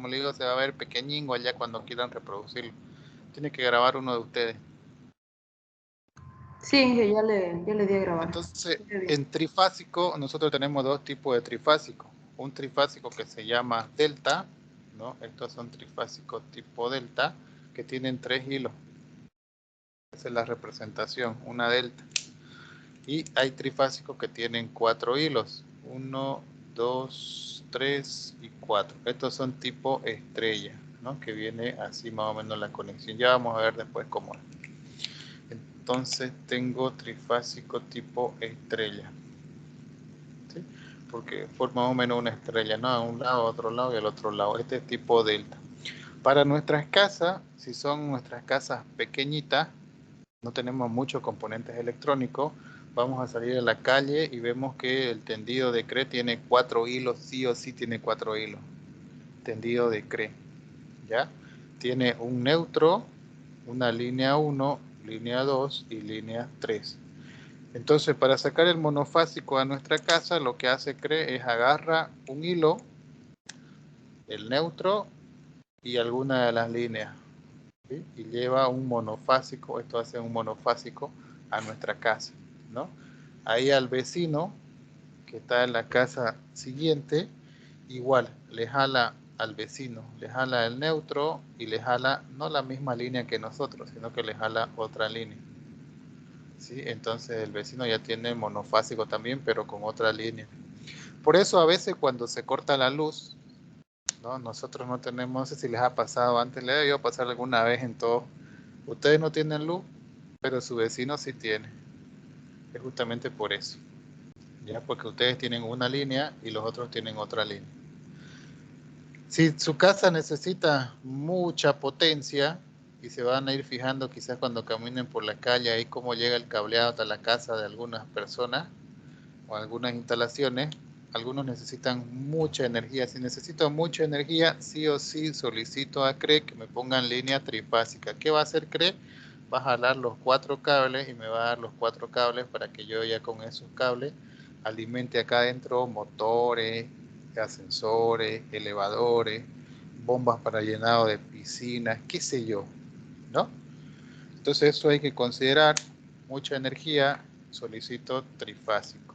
como le digo, se va a ver pequeñingo allá cuando quieran reproducirlo. Tiene que grabar uno de ustedes. Sí, ya le di a grabar. Entonces, en trifásico, nosotros tenemos dos tipos de trifásico. Un trifásico que se llama delta, ¿no? Estos son trifásicos tipo delta, que tienen 3 hilos. Esa es la representación, una delta. Y hay trifásicos que tienen 4 hilos. 1, 2, 3 y 4. Estos son tipo estrella, ¿no? Que viene así más o menos la conexión. Ya vamos a ver después cómo es. Entonces tengo trifásico tipo estrella, ¿sí? Porque forma más o menos una estrella, ¿no? A un lado, a otro lado y al otro lado. Este es tipo delta. Para nuestras casas, si son nuestras casas pequeñitas, no tenemos muchos componentes electrónicos, vamos a salir a la calle y vemos que el tendido de CRE tiene 4 hilos, sí o sí tiene 4 hilos. Tendido de CRE, ¿ya? Tiene un neutro, una línea 1, línea 2 y línea 3. Entonces, para sacar el monofásico a nuestra casa, lo que hace CRE es agarra un hilo, el neutro y alguna de las líneas, ¿sí? Y lleva un monofásico, esto hace un monofásico a nuestra casa, ¿no? Ahí al vecino que está en la casa siguiente, igual le jala al vecino, le jala el neutro y le jala no la misma línea que nosotros, sino que le jala otra línea, ¿sí? Entonces el vecino ya tiene monofásico también, pero con otra línea. Por eso a veces cuando se corta la luz, ¿no? Nosotros no tenemos, no sé si les ha pasado antes, le debió pasar alguna vez en todo. Ustedes no tienen luz, pero su vecino sí tiene. Es justamente por eso, ¿ya? Porque ustedes tienen una línea y los otros tienen otra línea. Si su casa necesita mucha potencia, y se van a ir fijando quizás cuando caminen por la calle ahí cómo llega el cableado hasta la casa de algunas personas o algunas instalaciones, algunos necesitan mucha energía. Si necesito mucha energía, sí o sí solicito a CRE que me pongan línea trifásica. ¿Qué va a hacer CRE? Va a jalar los 4 cables y me va a dar los 4 cables para que yo ya con esos cables alimente acá adentro motores, ascensores, elevadores, bombas para llenado de piscinas, qué sé yo, ¿no? Entonces eso hay que considerar. Mucha energía, solicito trifásico.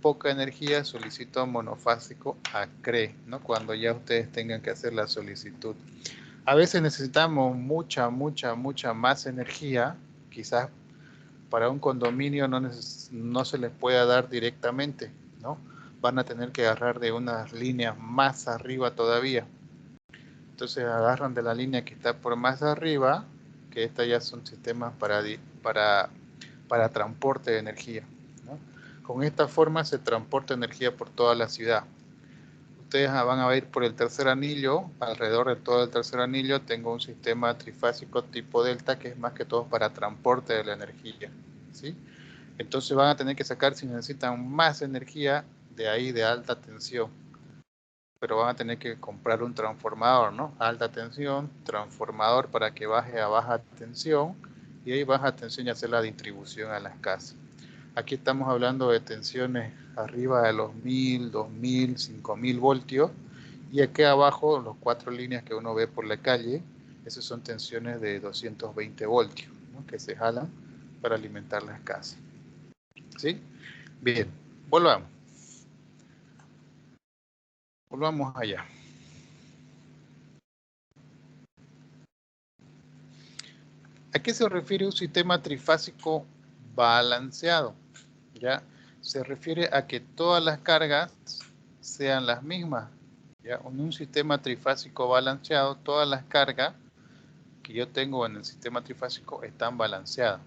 Poca energía, solicito monofásico a CRE, ¿no? Cuando ya ustedes tengan que hacer la solicitud. A veces necesitamos mucha más energía, quizás para un condominio no se les pueda dar directamente, ¿no? Van a tener que agarrar de unas líneas más arriba todavía. Entonces agarran de la línea que está por más arriba, que estas ya son sistemas para transporte de energía, ¿no? Con esta forma se transporta energía por toda la ciudad. Ustedes van a ir por el tercer anillo, alrededor de todo el tercer anillo tengo un sistema trifásico tipo delta que es más que todo para transporte de la energía, ¿sí? Entonces van a tener que sacar, si necesitan más energía, de ahí de alta tensión. Pero van a tener que comprar un transformador, ¿no? Alta tensión, transformador para que baje a baja tensión y ahí baja tensión y hacer la distribución a las casas. Aquí estamos hablando de tensiones arriba de los 1000, 2000, 5000 voltios y aquí abajo los 4 líneas que uno ve por la calle, esas son tensiones de 220 voltios, ¿no? Que se jalan para alimentar las casas. ¿Sí? Bien, volvamos. Volvamos allá. ¿A qué se refiere un sistema trifásico balanceado? ¿Ya? Se refiere a que todas las cargas sean las mismas. ¿Ya? En un sistema trifásico balanceado, todas las cargas que yo tengo en el sistema trifásico están balanceadas.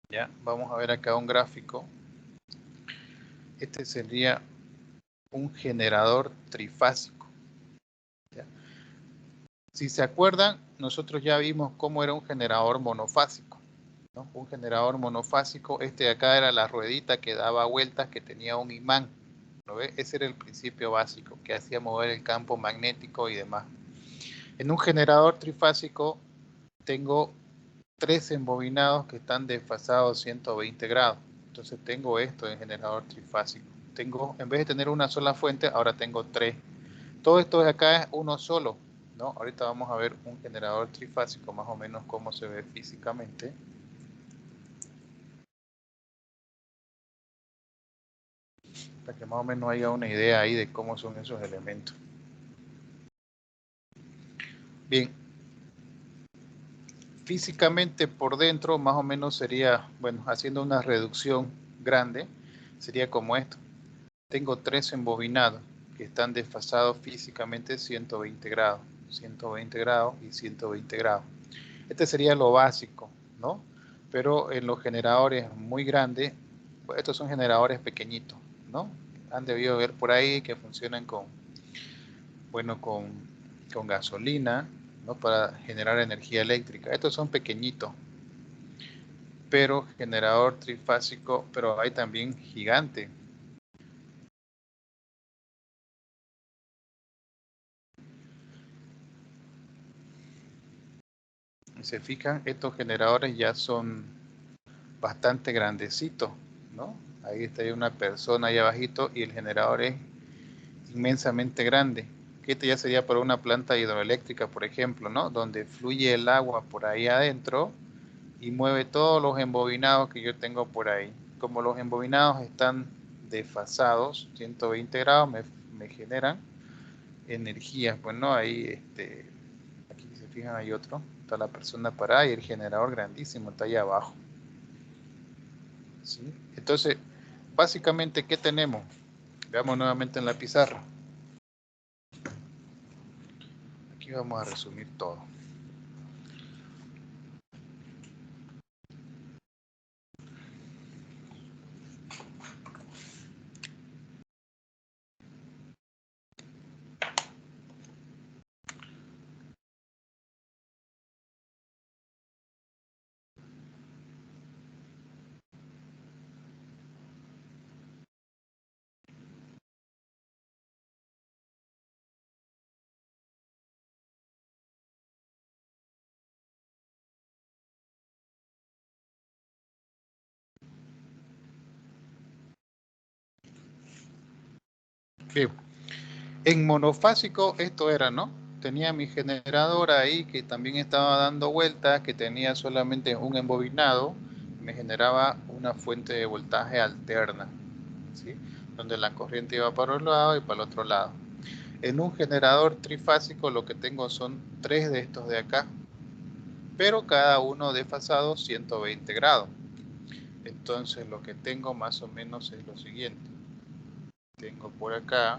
¿Ya? Vamos a ver acá un gráfico. Este sería un generador trifásico. ¿Ya? Si se acuerdan, nosotros ya vimos cómo era un generador monofásico, ¿no? Un generador monofásico, este de acá era la ruedita que daba vueltas, que tenía un imán, ¿lo ve? Ese era el principio básico, que hacía mover el campo magnético y demás. En un generador trifásico tengo 3 embobinados que están desfasados 120 grados. Entonces tengo esto en generador trifásico. Tengo, en vez de tener una sola fuente, ahora tengo 3. Todo esto de acá es uno solo, ¿no? Ahorita vamos a ver un generador trifásico, más o menos cómo se ve físicamente. Para que más o menos haya una idea ahí de cómo son esos elementos. Bien, físicamente por dentro más o menos sería, bueno, haciendo una reducción grande, sería como esto. Tengo 3 embobinados que están desfasados físicamente 120 grados, 120 grados y 120 grados. Este sería lo básico, ¿no? Pero en los generadores muy grandes, pues estos son generadores pequeñitos, ¿no? Han debido ver por ahí que funcionan con, bueno, con gasolina, ¿no? Para generar energía eléctrica. Estos son pequeñitos, pero generador trifásico, pero hay también gigante. Si se fijan, estos generadores ya son bastante grandecitos, ¿no? Ahí está una persona ahí abajito y el generador es inmensamente grande. Que este ya sería para una planta hidroeléctrica, por ejemplo, ¿no? Donde fluye el agua por ahí adentro y mueve todos los embobinados que yo tengo por ahí. Como los embobinados están desfasados, 120 grados, me generan energías. Bueno, ahí, aquí se fijan, hay otro. Está la persona parada y el generador grandísimo está ahí abajo. ¿Sí? Entonces, básicamente, ¿qué tenemos? Veamos nuevamente en la pizarra. Aquí vamos a resumir todo. Bien. En monofásico esto era, ¿no? Tenía mi generador ahí que también estaba dando vueltas, que tenía solamente un embobinado, me generaba una fuente de voltaje alterna, ¿sí? Donde la corriente iba para un lado y para el otro lado. En un generador trifásico lo que tengo son 3 de estos de acá, pero cada uno desfasado 120 grados. Entonces lo que tengo más o menos es lo siguiente. Tengo por acá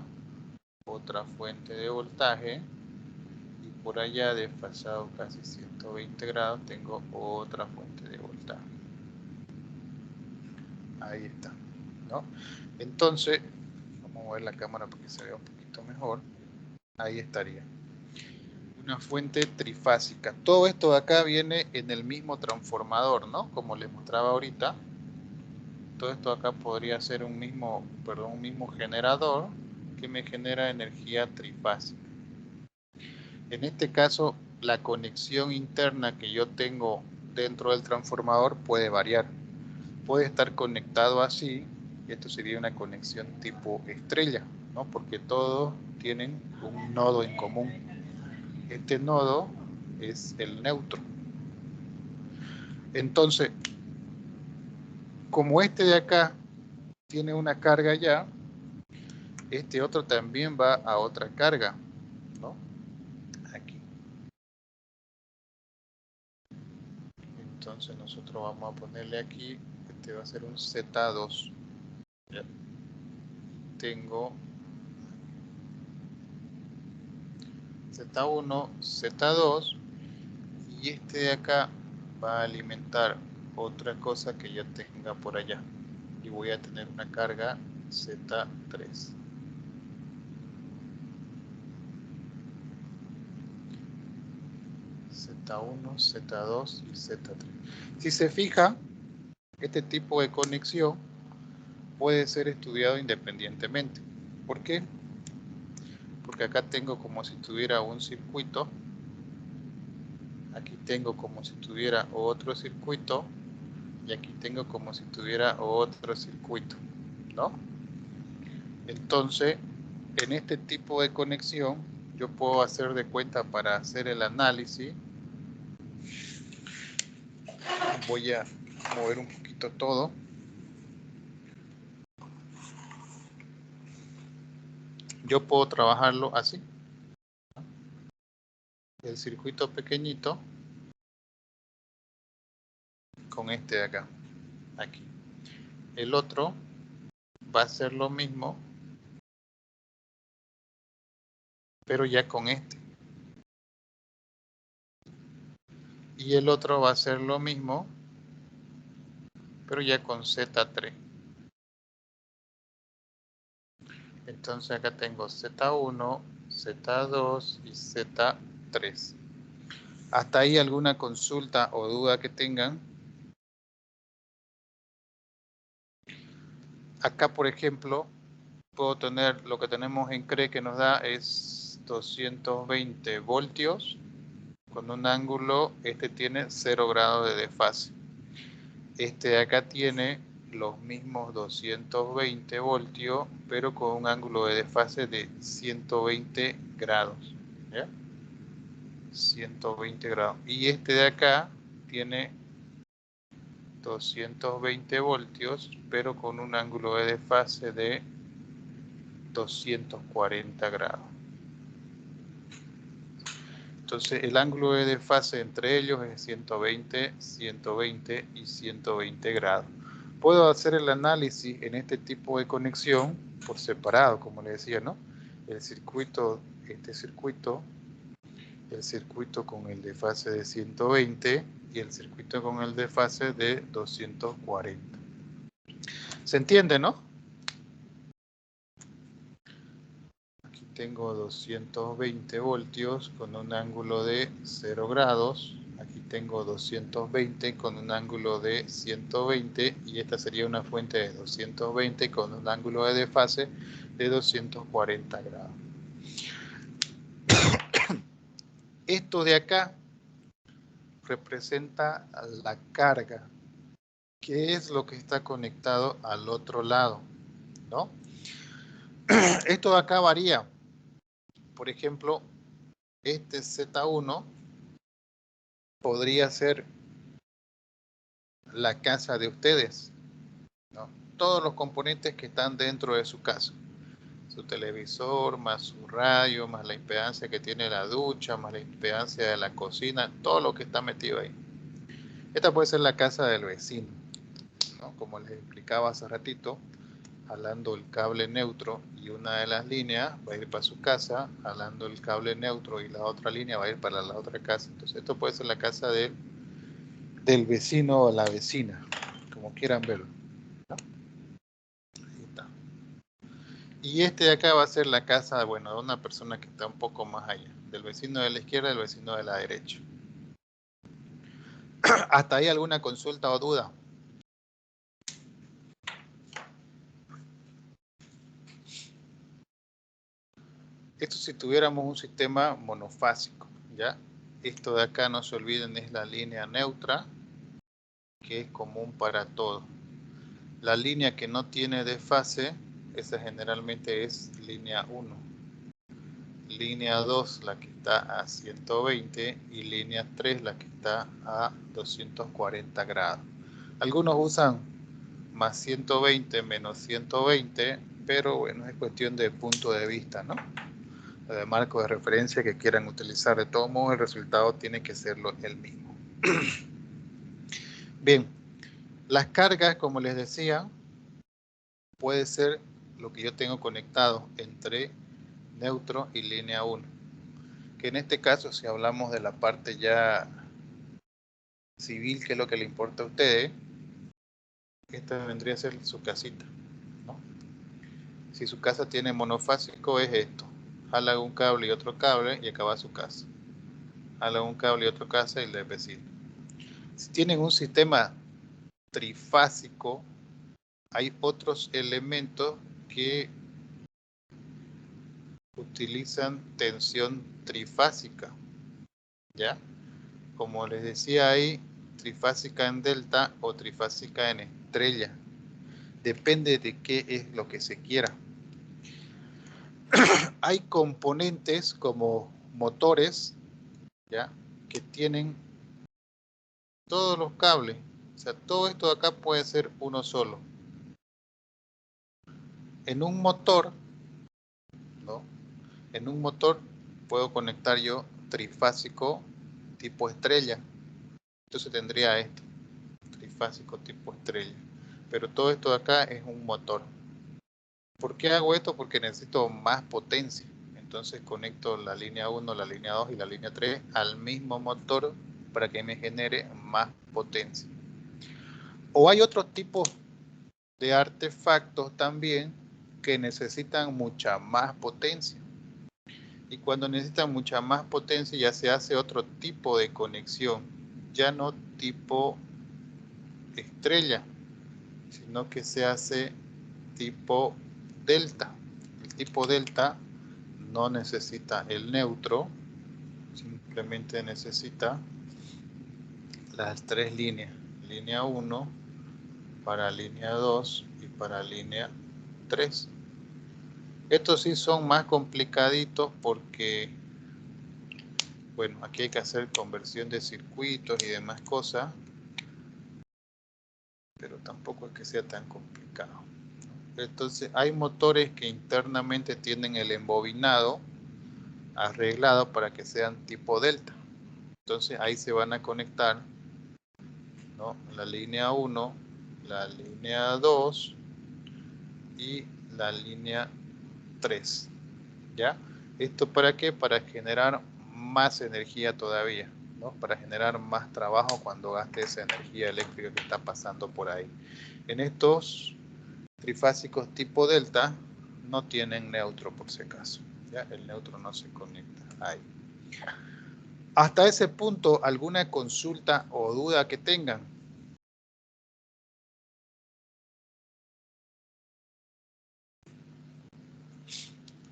otra fuente de voltaje y por allá desfasado casi 120 grados tengo otra fuente de voltaje. Ahí está, ¿no? Entonces, vamos a mover la cámara para que se vea un poquito mejor. Ahí estaría. Una fuente trifásica. Todo esto de acá viene en el mismo transformador, ¿no? Como les mostraba ahorita. Todo esto acá podría ser un mismo generador que me genera energía trifásica. En este caso, la conexión interna que yo tengo dentro del transformador puede variar. Puede estar conectado así, esto sería una conexión tipo estrella, ¿no? Porque todos tienen un nodo en común. Este nodo es el neutro. Entonces, como este de acá tiene una carga ya, este otro también va a otra carga, ¿no? Aquí. Entonces nosotros vamos a ponerle aquí, este va a ser un Z2. ¿Ya? Tengo Z1, Z2 y este de acá va a alimentar otra cosa que yo tenga por allá y voy a tener una carga Z3. Z1, Z2 y Z3. Si se fija, este tipo de conexión puede ser estudiado independientemente. ¿Por qué? Porque acá tengo como si tuviera un circuito, aquí tengo como si tuviera otro circuito y aquí tengo como si tuviera otro circuito, ¿no? Entonces, en este tipo de conexión, yo puedo hacer de cuenta para hacer el análisis. Voy a mover un poquito todo. Yo puedo trabajarlo así. El circuito pequeñito con este de acá. Aquí. El otro va a ser lo mismo, pero ya con este. Y el otro va a ser lo mismo, pero ya con Z3. Entonces acá tengo Z1, Z2 y Z3. ¿Hasta ahí alguna consulta o duda que tengan? Acá, por ejemplo, puedo tener lo que tenemos en CRE que nos da es 220 voltios con un ángulo, este tiene 0 grados de desfase. Este de acá tiene los mismos 220 voltios, pero con un ángulo de desfase de 120 grados. ¿Ya? 120 grados. Y este de acá tiene 220 voltios, pero con un ángulo de desfase de 240 grados. Entonces el ángulo de desfase entre ellos es 120, 120 y 120 grados. Puedo hacer el análisis en este tipo de conexión por separado, como les decía, ¿no? El circuito, este circuito, el circuito con el desfase de 120 y el circuito con el desfase de 240. ¿Se entiende, no? Aquí tengo 220 voltios con un ángulo de 0 grados. Aquí tengo 220 con un ángulo de 120 y esta sería una fuente de 220 con un ángulo de desfase de 240 grados. Esto de acá representa la carga, que es lo que está conectado al otro lado, ¿no? Esto de acá varía. Por ejemplo, este Z1 podría ser la casa de ustedes, ¿no? Todos los componentes que están dentro de su casa. Su televisor, más su radio, más la impedancia que tiene la ducha, más la impedancia de la cocina, todo lo que está metido ahí. Esta puede ser la casa del vecino, ¿no? Como les explicaba hace ratito, jalando el cable neutro y una de las líneas va a ir para su casa, jalando el cable neutro y la otra línea va a ir para la otra casa. Entonces esto puede ser la casa del vecino o la vecina, como quieran verlo. Ahí está. Y este de acá va a ser la casa, bueno, de una persona que está un poco más allá, del vecino de la izquierda y del vecino de la derecha. ¿Hasta ahí alguna consulta o duda? Esto si tuviéramos un sistema monofásico, ¿ya? Esto de acá, no se olviden, es la línea neutra, que es común para todos. La línea que no tiene desfase, esa generalmente es línea 1. Línea 2, la que está a 120, y línea 3, la que está a 240 grados. Algunos usan más 120 menos 120, pero bueno, es cuestión de punto de vista, ¿no? De marco de referencia que quieran utilizar. De todos modos, el resultado tiene que ser el mismo. Bien, las cargas, como les decía, puede ser lo que yo tengo conectado entre neutro y línea 1. Que en este caso, si hablamos de la parte ya civil, que es lo que le importa a ustedes, esta vendría a ser su casita, ¿no? Si su casa tiene monofásico, es esto. Jala un cable y otro cable y acaba su casa. Jala un cable y otro casa y el del vecino. Si tienen un sistema trifásico, hay otros elementos que utilizan tensión trifásica, ¿ya? Como les decía ahí, trifásica en delta o trifásica en estrella. Depende de qué es lo que se quiera. hay componentes como motores, ¿ya? Que tienen todos los cables. O sea, todo esto de acá puede ser uno solo. En un motor, ¿no? En un motor puedo conectar yo trifásico tipo estrella. Entonces tendría esto, trifásico tipo estrella. Pero todo esto de acá es un motor. ¿Por qué hago esto? Porque necesito más potencia. Entonces conecto la línea 1, la línea 2 y la línea 3 al mismo motor para que me genere más potencia. O hay otros tipos de artefactos también que necesitan mucha más potencia. Y cuando necesitan mucha más potencia ya se hace otro tipo de conexión, ya no tipo estrella, sino que se hace tipo delta. El tipo delta no necesita el neutro, simplemente necesita las tres líneas, línea 1 para línea 2 y para línea 3. Estos sí son más complicaditos porque, bueno, aquí hay que hacer conversión de circuitos y demás cosas, pero tampoco es que sea tan complicado. Entonces hay motores que internamente tienen el embobinado arreglado para que sean tipo delta. Entonces ahí se van a conectar, ¿no? La línea 1, la línea 2 y la línea 3. ¿Ya? ¿Esto para qué? Para generar más energía todavía, ¿no? Para generar más trabajo cuando gaste esa energía eléctrica que está pasando por ahí. En estos trifásicos tipo delta no tienen neutro por si acaso. ¿Ya? El neutro no se conecta ahí. Hasta ese punto, ¿alguna consulta o duda que tengan?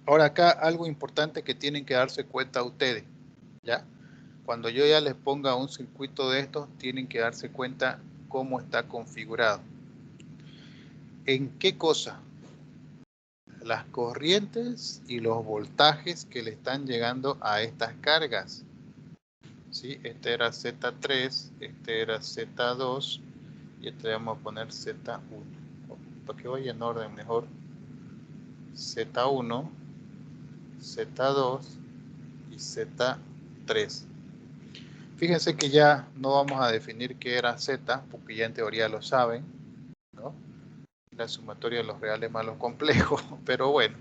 Ahora acá algo importante que tienen que darse cuenta ustedes, ¿ya? Cuando yo ya les ponga un circuito de estos, tienen que darse cuenta cómo está configurado. ¿En qué cosa? Las corrientes y los voltajes que le están llegando a estas cargas. ¿Sí? Este era Z3, este era Z2 y este vamos a poner Z1. Para que vaya en orden mejor. Z1, Z2 y Z3. Fíjense que ya no vamos a definir qué era Z, porque ya en teoría lo saben, ¿no? La sumatoria de los reales más los complejos, pero bueno.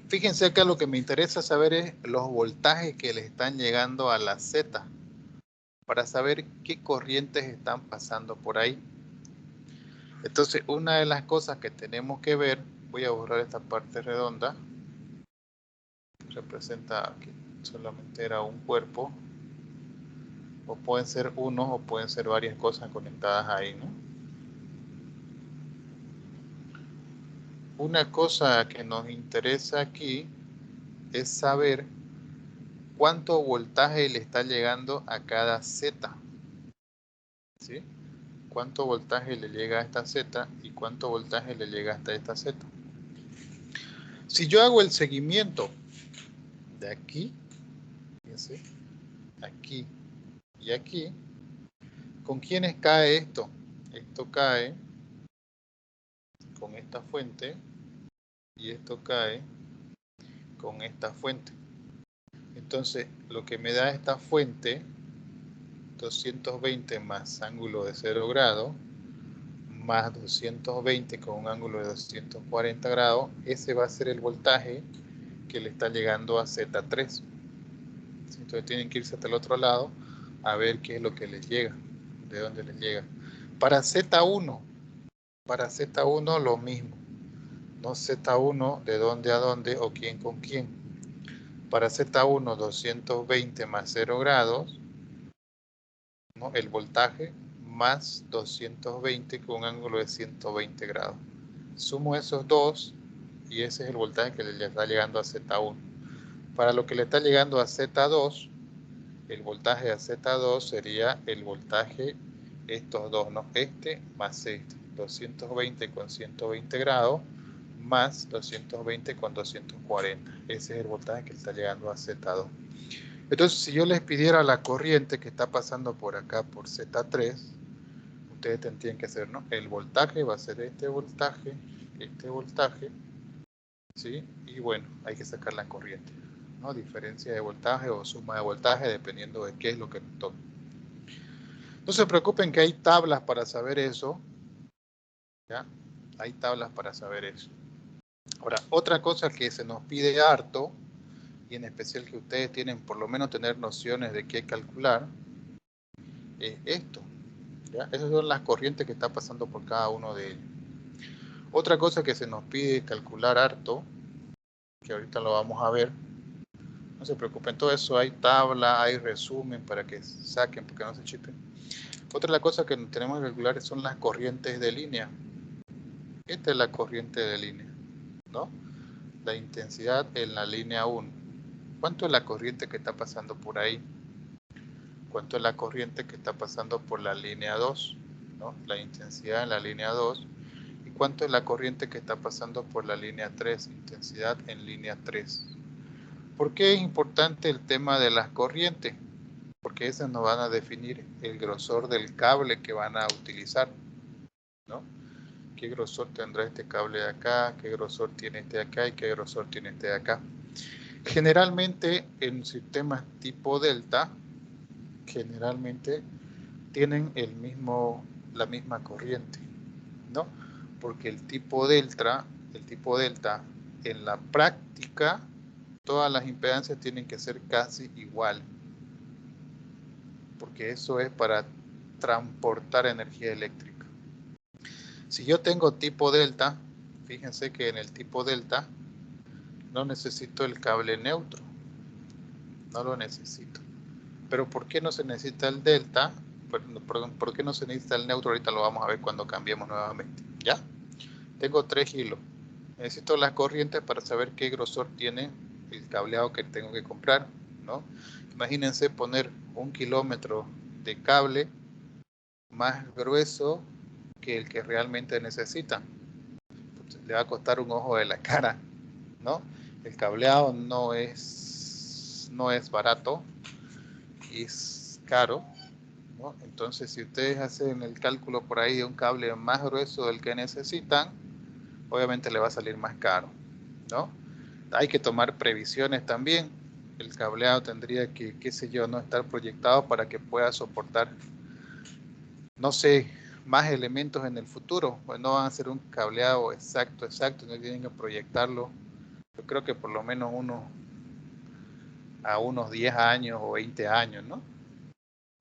Fíjense acá, lo que me interesa saber es los voltajes que le están llegando a la Z, para saber qué corrientes están pasando por ahí. Entonces, una de las cosas que tenemos que ver, voy a borrar esta parte redonda, representa que solamente era un cuerpo, o pueden ser unos o pueden ser varias cosas conectadas ahí, ¿no? Una cosa que nos interesa aquí es saber cuánto voltaje le está llegando a cada Z, ¿sí? Cuánto voltaje le llega a esta Z y cuánto voltaje le llega hasta esta Z. Si yo hago el seguimiento de aquí, fíjense, aquí y aquí, ¿con quiénes cae esto? Esto cae con esta fuente y esto cae con esta fuente. Entonces, lo que me da esta fuente, 220 más ángulo de 0 grados, más 220 con un ángulo de 240 grados, ese va a ser el voltaje que le está llegando a Z3. Entonces tienen que irse hasta el otro lado a ver qué es lo que les llega, de dónde les llega. Para Z1 lo mismo. No Z1 de dónde a dónde o quién con quién. Para Z1 220 más 0 grados, ¿no? El voltaje más 220 con un ángulo de 120 grados. Sumo esos dos y ese es el voltaje que le está llegando a Z1. Para lo que le está llegando a Z2, el voltaje a Z2 sería el voltaje, estos dos, ¿no? Este más este, 220 con 120 grados, más 220 con 240. Ese es el voltaje que está llegando a Z2. Entonces, si yo les pidiera la corriente que está pasando por acá, por Z3, ustedes tendrían que hacer, ¿no? El voltaje va a ser este voltaje, ¿sí? Y bueno, hay que sacar la corriente, ¿no? Diferencia de voltaje o suma de voltaje, dependiendo de qué es lo que nos toque. No se preocupen que hay tablas para saber eso, ¿ya? Hay tablas para saber eso. Ahora, otra cosa que se nos pide harto, y en especial que ustedes tienen por lo menos tener nociones de qué calcular, es esto, ¿ya? Esas son las corrientes que está pasando por cada uno de ellos. Otra cosa que se nos pide calcular harto, que ahorita lo vamos a ver, no se preocupen, todo eso hay tabla, hay resumen para que saquen, porque no se chipen. Otra cosa que tenemos que calcular son las corrientes de línea. Esta es la corriente de línea, ¿no? La intensidad en la línea 1. ¿Cuánto es la corriente que está pasando por ahí? ¿Cuánto es la corriente que está pasando por la línea 2? ¿No? La intensidad en la línea 2. ¿Y cuánto es la corriente que está pasando por la línea 3? Intensidad en línea 3. ¿Por qué es importante el tema de las corrientes? Porque esas nos van a definir el grosor del cable que van a utilizar, ¿no? ¿Qué grosor tendrá este cable de acá? ¿Qué grosor tiene este de acá? ¿Y qué grosor tiene este de acá? Generalmente en sistemas tipo delta, generalmente tienen la misma corriente, ¿no? Porque el tipo delta en la práctica, todas las impedancias tienen que ser casi iguales, porque eso es para transportar energía eléctrica. Si yo tengo tipo delta, fíjense que en el tipo delta no necesito el cable neutro, no lo necesito. Pero ¿por qué no se necesita el delta? Perdón, ¿por qué no se necesita el neutro? Ahorita lo vamos a ver cuando cambiemos nuevamente. ¿Ya? Tengo 3 hilos. Necesito las corrientes para saber qué grosor tiene el cableado que tengo que comprar, ¿no? Imagínense poner 1 kilómetro de cable más grueso que el que realmente necesitan. Le va a costar un ojo de la cara, ¿no? El cableado no es barato, es caro, ¿no? Entonces, si ustedes hacen el cálculo por ahí de un cable más grueso del que necesitan, obviamente le va a salir más caro, ¿no? Hay que tomar previsiones también. El cableado tendría que, qué sé yo, no estar proyectado para que pueda soportar, no sé, más elementos en el futuro. Pues no van a ser un cableado exacto, no tienen que proyectarlo. Yo creo que por lo menos a unos 10 años o 20 años, ¿no?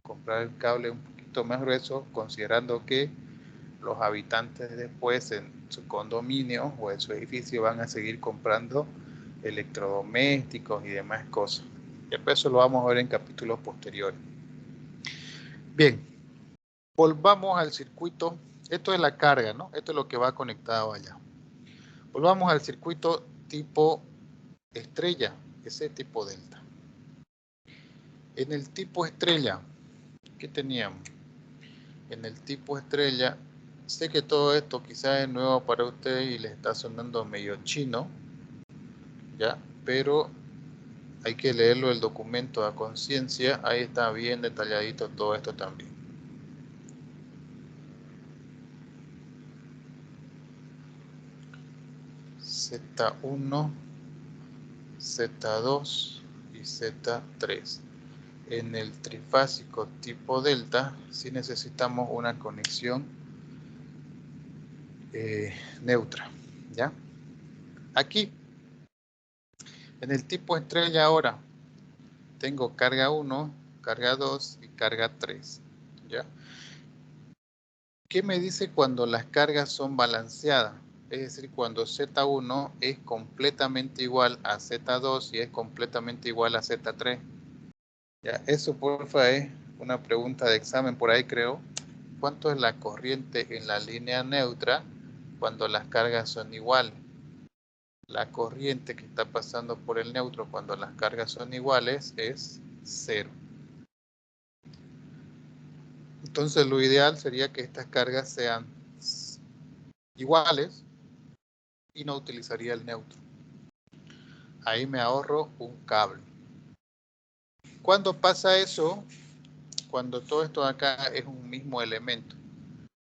Comprar el cable un poquito más grueso, considerando que los habitantes después en su condominio o en su edificio van a seguir comprando electrodomésticos y demás cosas. Y eso lo vamos a ver en capítulos posteriores. Bien, volvamos al circuito. Esto es la carga, ¿no? Esto es lo que va conectado allá. Volvamos al circuito tipo estrella, ese tipo delta. En el tipo estrella, ¿qué teníamos? En el tipo estrella, sé que todo esto quizás es nuevo para ustedes y les está sonando medio chino, ¿ya? Pero hay que leerlo el documento a conciencia, ahí está bien detalladito todo esto también. Z1, Z2 y Z3. En el trifásico tipo delta, sí necesitamos una conexión neutra, ¿ya? Aquí, en el tipo estrella ahora, tengo carga 1, carga 2 y carga 3, ¿ya? ¿Qué me dice cuando las cargas son balanceadas? Es decir, cuando Z1 es completamente igual a Z2 y es completamente igual a Z3. Ya, eso porfa es una pregunta de examen por ahí creo. ¿Cuánto es la corriente en la línea neutra cuando las cargas son iguales? La corriente que está pasando por el neutro cuando las cargas son iguales es 0. Entonces lo ideal sería que estas cargas sean iguales, y no utilizaría el neutro. Ahí me ahorro un cable. ¿Cuándo pasa eso? Cuando todo esto de acá es un mismo elemento.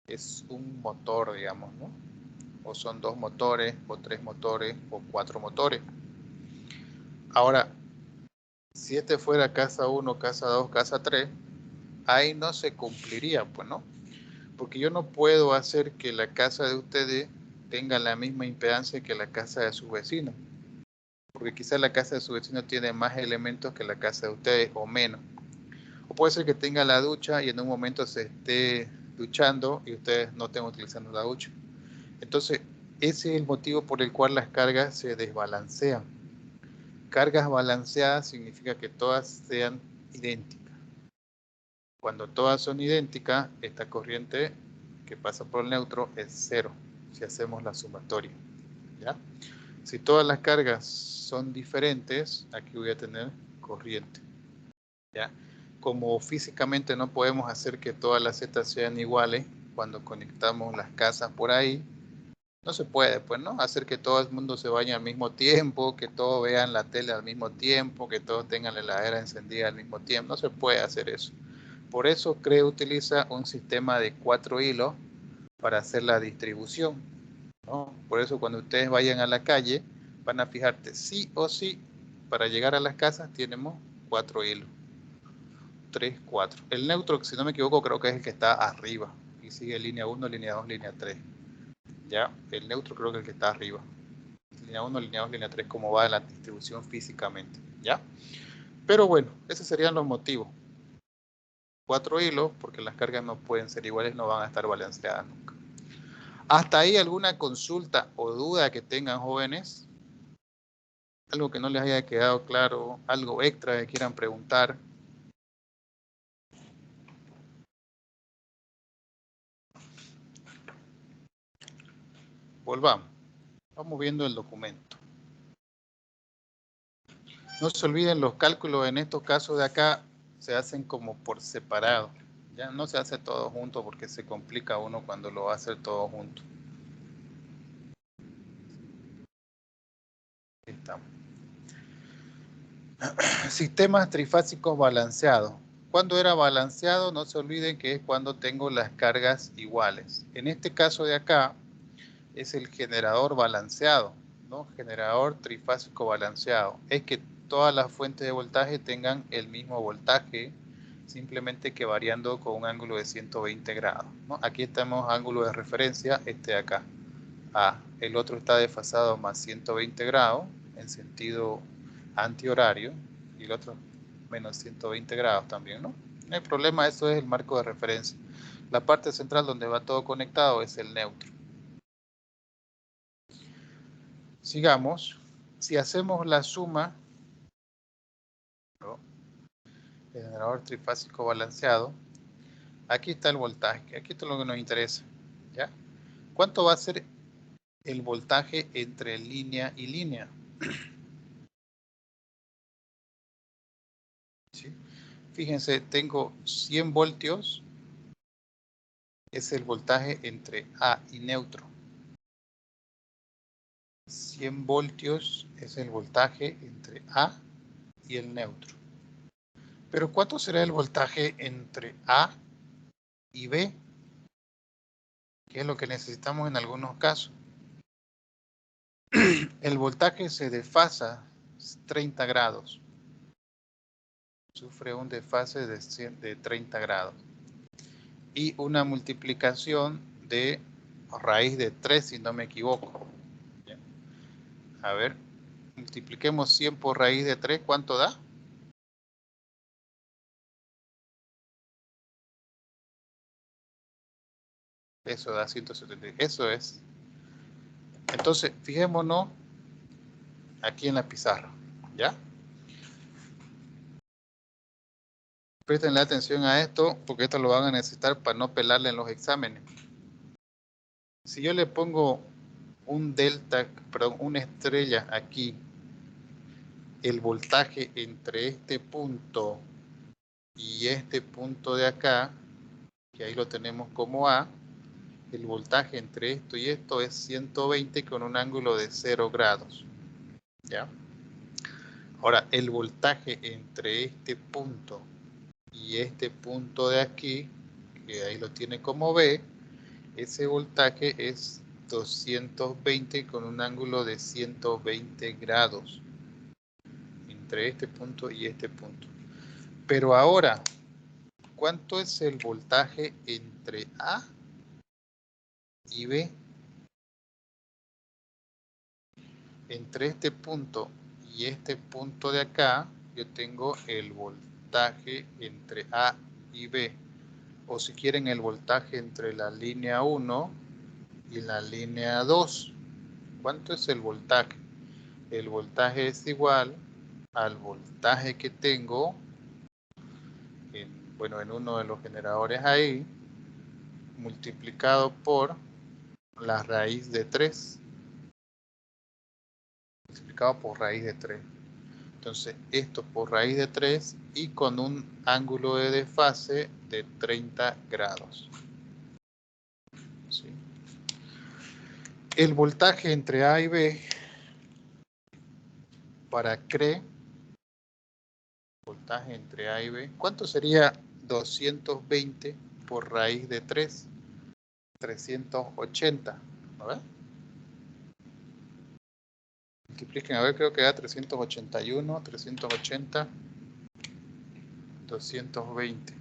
Es un motor, digamos, ¿no? O son 2 motores, o 3 motores, o 4 motores. Ahora, si este fuera casa 1, casa 2, casa 3, ahí no se cumpliría, pues, ¿no? Porque yo no puedo hacer que la casa de ustedes tenga la misma impedancia que la casa de su vecino. Porque quizás la casa de su vecino tiene más elementos que la casa de ustedes o menos. O puede ser que tenga la ducha y en un momento se esté duchando y ustedes no estén utilizando la ducha. Entonces, ese es el motivo por el cual las cargas se desbalancean. Cargas balanceadas significa que todas sean idénticas. Cuando todas son idénticas, esta corriente que pasa por el neutro es 0, si hacemos la sumatoria, ¿ya? Si todas las cargas son diferentes, aquí voy a tener corriente, ¿ya? Como físicamente no podemos hacer que todas las zetas sean iguales, cuando conectamos las casas por ahí, no se puede, pues, ¿no? Hacer que todo el mundo se bañe al mismo tiempo, que todos vean la tele al mismo tiempo, que todos tengan la heladera encendida al mismo tiempo. No se puede hacer eso. Por eso Creo utiliza un sistema de 4 hilos para hacer la distribución, ¿no? Por eso cuando ustedes vayan a la calle, van a fijarte sí o sí, para llegar a las casas tenemos 4 hilos. 3, 4. El neutro, si no me equivoco, creo que es el que está arriba. Y sigue línea 1, línea 2, línea 3. Ya, el neutro creo que es el que está arriba. Línea 1, línea 2, línea 3, como va la distribución físicamente. ¿Ya? Pero bueno, esos serían los motivos. 4 hilos, porque las cargas no pueden ser iguales, no van a estar balanceadas nunca. ¿Hasta ahí alguna consulta o duda que tengan, jóvenes? Algo que no les haya quedado claro, algo extra que quieran preguntar. Volvamos. Vamos viendo el documento. No se olviden, los cálculos en estos casos de acá se hacen como por separado. Ya no se hace todo junto porque se complica uno cuando lo va a hacer todo junto. Aquí estamos. Sistemas trifásicos balanceados. Cuando era balanceado, no se olviden que es cuando tengo las cargas iguales. En este caso de acá es el generador balanceado, ¿no? Generador trifásico balanceado. Es que todas las fuentes de voltaje tengan el mismo voltaje, simplemente que variando con un ángulo de 120 grados, ¿no? Aquí estamos ángulo de referencia, este de acá, A. El otro está desfasado más 120 grados en sentido antihorario y el otro menos 120 grados también, ¿no? No hay problema, eso es el marco de referencia. La parte central donde va todo conectado es el neutro. Sigamos. Si hacemos la suma, ¿no? El generador trifásico balanceado, aquí está el voltaje, aquí está lo que nos interesa, ¿ya? ¿Cuánto va a ser el voltaje entre línea y línea? ¿Sí? Fíjense, tengo 100 voltios, es el voltaje entre A y neutro. 100 voltios es el voltaje entre A y el neutro. Pero ¿cuánto será el voltaje entre A y B? Que es lo que necesitamos en algunos casos. El voltaje se desfasa 30 grados. Sufre un desfase de 30 grados. Y una multiplicación de raíz de 3, si no me equivoco. Bien. A ver, multipliquemos 100 por raíz de 3, ¿cuánto da? Eso da 170. Eso es. Entonces, fijémonos aquí en la pizarra, ¿ya? Prestenle atención a esto, porque esto lo van a necesitar para no pelarle en los exámenes. Si yo le pongo un delta, perdón, una estrella aquí, el voltaje entre este punto y este punto de acá, que ahí lo tenemos como A, El voltaje entre esto y esto es 120 con un ángulo de 0 grados. ¿Ya? Ahora, el voltaje entre este punto y este punto de aquí, que ahí lo tiene como B, ese voltaje es 220 con un ángulo de 120 grados entre este punto y este punto. Pero ahora, ¿cuánto es el voltaje entre A y B? Entre este punto y este punto de acá, yo tengo el voltaje entre A y B. O si quieren, el voltaje entre la línea 1 y la línea 2. ¿Cuánto es el voltaje? El voltaje es igual al voltaje que tengo en uno de los generadores ahí, multiplicado por la raíz de 3. Multiplicado por raíz de 3. Entonces, esto por raíz de 3 y con un ángulo de desfase de 30 grados. ¿Sí? El voltaje entre A y B para CRE, voltaje entre A y B, ¿cuánto sería 220 por raíz de 3? 380, ¿no ves? Multipliquen, a ver, creo que da 381, 380, 220.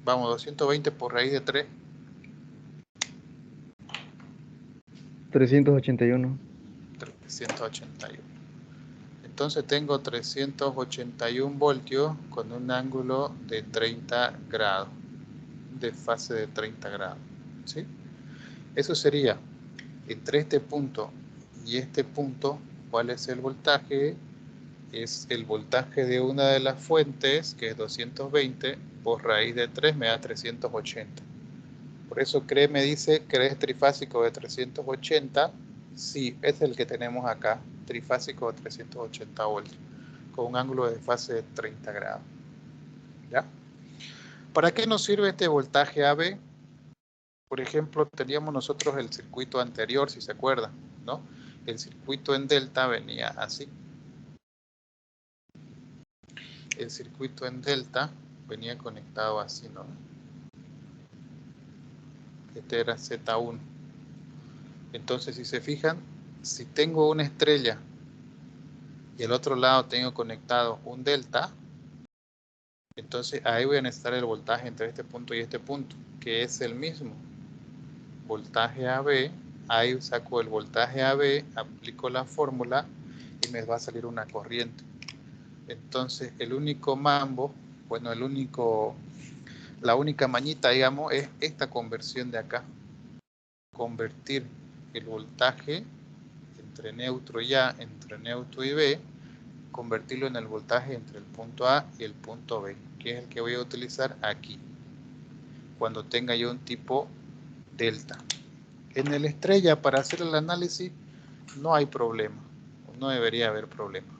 Vamos, 220 por raíz de 3. 381. 381. Entonces tengo 381 voltios con un ángulo de 30 grados, de fase de 30 grados. ¿Sí? Eso sería entre este punto y este punto, ¿cuál es el voltaje? Es el voltaje de una de las fuentes, que es 220, por raíz de 3 me da 380. Por eso CRE me dice que es trifásico de 380. Sí, es el que tenemos acá, trifásico de 380 voltios, con un ángulo de fase de 30 grados. ¿Ya? ¿Para qué nos sirve este voltaje AB? Por ejemplo, teníamos nosotros el circuito anterior, si se acuerdan, ¿no? El circuito en delta venía así. El circuito en delta venía conectado así, ¿no? Este era Z1. Entonces, si se fijan, si tengo una estrella y al otro lado tengo conectado un delta, entonces ahí voy a necesitar el voltaje entre este punto y este punto, que es el mismo. Voltaje AB, ahí saco el voltaje AB, aplico la fórmula y me va a salir una corriente. Entonces el único mambo, bueno, la única mañita, digamos, es esta conversión de acá. Convertir el voltaje entre neutro y A, entre neutro y B, convertirlo en el voltaje entre el punto A y el punto B, que es el que voy a utilizar aquí, cuando tenga yo un tipo delta. En el estrella, para hacer el análisis, no hay problema, no debería haber problema,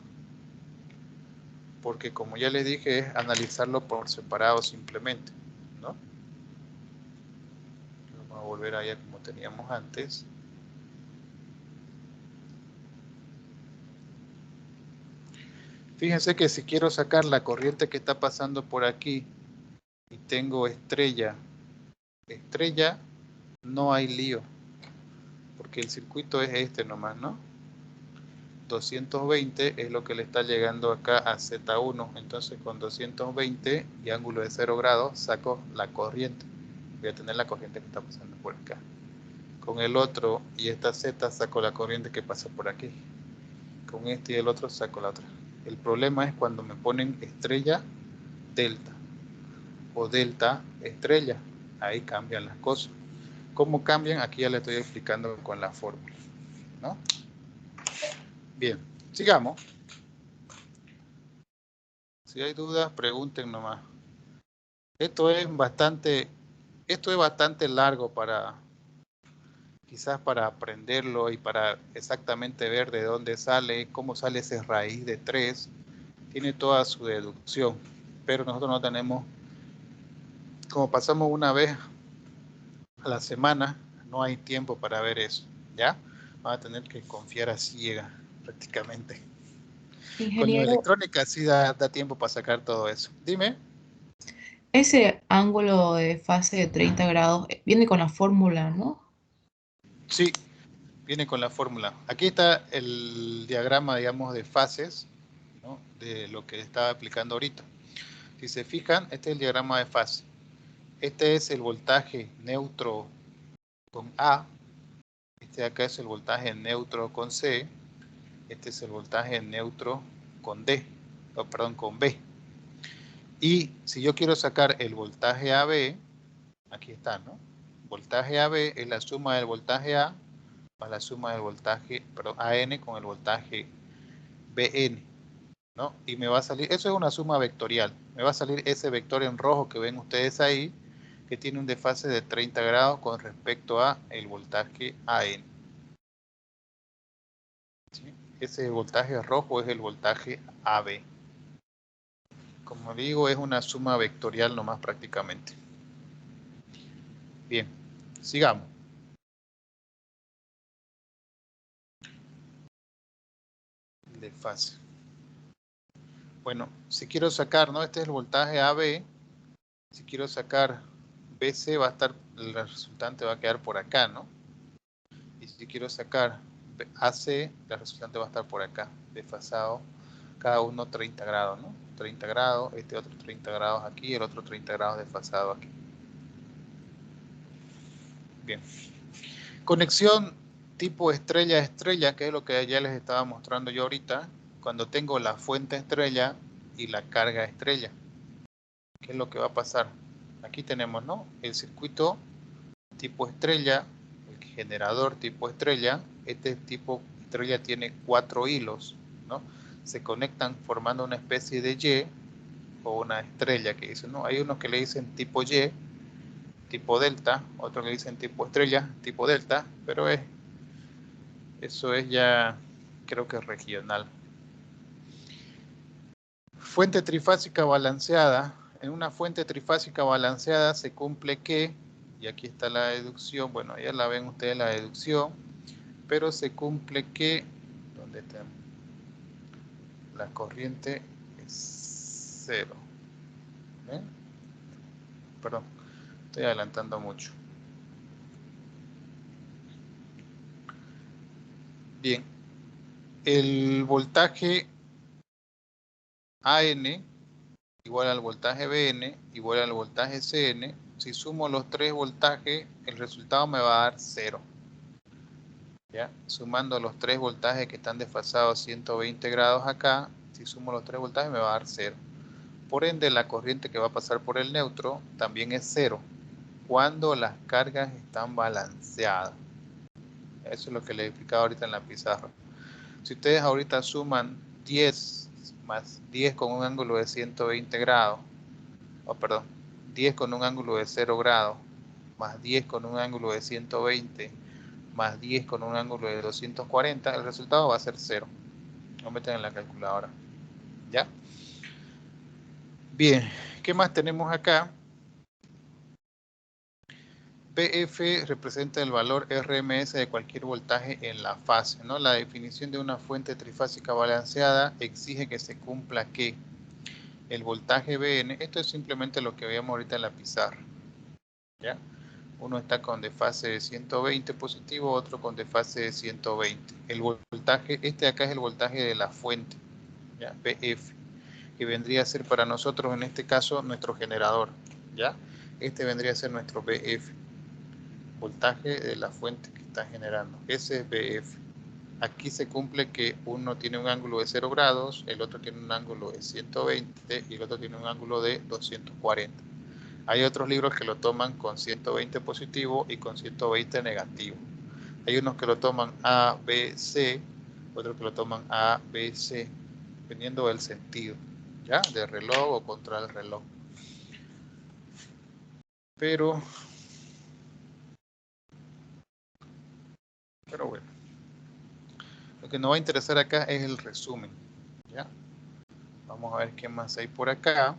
porque como ya les dije, es analizarlo por separado simplemente, ¿no? Vamos a volver allá como teníamos antes. Fíjense que si quiero sacar la corriente que está pasando por aquí y tengo estrella, no hay lío, porque el circuito es este nomás, ¿no? 220 es lo que le está llegando acá a Z1, entonces con 220 y ángulo de 0 grados saco la corriente. Voy a tener la corriente que está pasando por acá. Con el otro y esta Z saco la corriente que pasa por aquí. Con este y el otro saco la otra. El problema es cuando me ponen estrella delta o delta estrella. Ahí cambian las cosas. ¿Cómo cambian? Aquí ya le estoy explicando con la fórmula, ¿no? Bien, sigamos. Si hay dudas, pregunten nomás. Esto es bastante largo para quizás para aprenderlo y para exactamente ver de dónde sale, cómo sale esa raíz de 3, tiene toda su deducción, pero nosotros no tenemos, como pasamos una vez a la semana, no hay tiempo para ver eso, ¿ya? Van a tener que confiar a ciega, prácticamente. Con Ingeniero, electrónica sí da tiempo para sacar todo eso. Dime. ese ángulo de fase de 30 grados viene con la fórmula, ¿no? Sí, viene con la fórmula. Aquí está el diagrama, digamos, de fases, ¿no? De lo que estaba aplicando ahorita. Si se fijan, este es el diagrama de fase. Este es el voltaje neutro con A. Este de acá es el voltaje neutro con C. Este es el voltaje neutro con D. Oh, perdón, con B. Y si yo quiero sacar el voltaje AB, aquí está, ¿no? Voltaje AB es la suma del voltaje A más la suma del voltaje, perdón, AN con el voltaje BN, ¿no? Y me va a salir, eso es una suma vectorial, me va a salir ese vector en rojo que ven ustedes ahí, que tiene un desfase de 30 grados con respecto a el voltaje AN. ¿Sí? Ese voltaje rojo es el voltaje AB. Como digo, es una suma vectorial nomás prácticamente. Bien, sigamos. Desfase. Bueno, si quiero sacar, ¿no? Este es el voltaje AB. Si quiero sacar BC, va a estar, el resultante va a quedar por acá, ¿no? Y si quiero sacar AC, el resultante va a estar por acá, desfasado, cada uno 30 grados, ¿no? 30 grados, este otro 30 grados aquí, el otro 30 grados desfasado aquí. Bien. Conexión tipo estrella-estrella, que es lo que ya les estaba mostrando yo ahorita, cuando tengo la fuente estrella y la carga estrella. ¿Qué es lo que va a pasar? Aquí tenemos, ¿no? El circuito tipo estrella, el generador tipo estrella. Este tipo estrella tiene 4 hilos, ¿no? Se conectan formando una especie de Y o una estrella que dicen, ¿no? Hay unos que le dicen tipo Y, tipo delta, otros le dicen tipo estrella, tipo delta, pero eso es ya, creo que regional. Fuente trifásica balanceada. En una fuente trifásica balanceada se cumple que, y aquí está la deducción, bueno, ya la ven ustedes la deducción, pero se cumple que, ¿dónde está? La corriente es 0. ¿Ven? Perdón, estoy adelantando mucho. Bien, el voltaje AN igual al voltaje BN igual al voltaje CN. Si sumo los 3 voltajes, el resultado me va a dar 0. ¿Ya? Sumando los 3 voltajes que están desfasados 120 grados acá, si sumo los 3 voltajes me va a dar 0. Por ende, la corriente que va a pasar por el neutro también es 0 cuando las cargas están balanceadas. Eso es lo que les he explicado ahorita en la pizarra. Si ustedes ahorita suman 10 más 10 con un ángulo de 120 grados, perdón, 10 con un ángulo de 0 grados, más 10 con un ángulo de 120, más 10 con un ángulo de 240, el resultado va a ser 0. Lo meten en la calculadora. ¿Ya? Bien, ¿qué más tenemos acá? PF representa el valor RMS de cualquier voltaje en la fase, ¿no? La definición de una fuente trifásica balanceada exige que se cumpla que el voltaje BN, esto es simplemente lo que veíamos ahorita en la pizarra, ¿ya? Uno está con desfase de 120 positivo, otro con desfase de 120. El voltaje, este de acá es el voltaje de la fuente, ¿ya? PF, que vendría a ser para nosotros en este caso nuestro generador, ¿ya? Este vendría a ser nuestro BF, voltaje de la fuente que está generando, ese es BF. Aquí se cumple que uno tiene un ángulo de 0 grados, el otro tiene un ángulo de 120 y el otro tiene un ángulo de 240. Hay otros libros que lo toman con 120 positivo y con 120 negativo. Hay unos que lo toman A, B, C, otros que lo toman A, B, C, dependiendo del sentido, ¿ya? De reloj o contra el reloj. Pero que nos va a interesar acá es el resumen, ¿ya? Vamos a ver qué más hay por acá.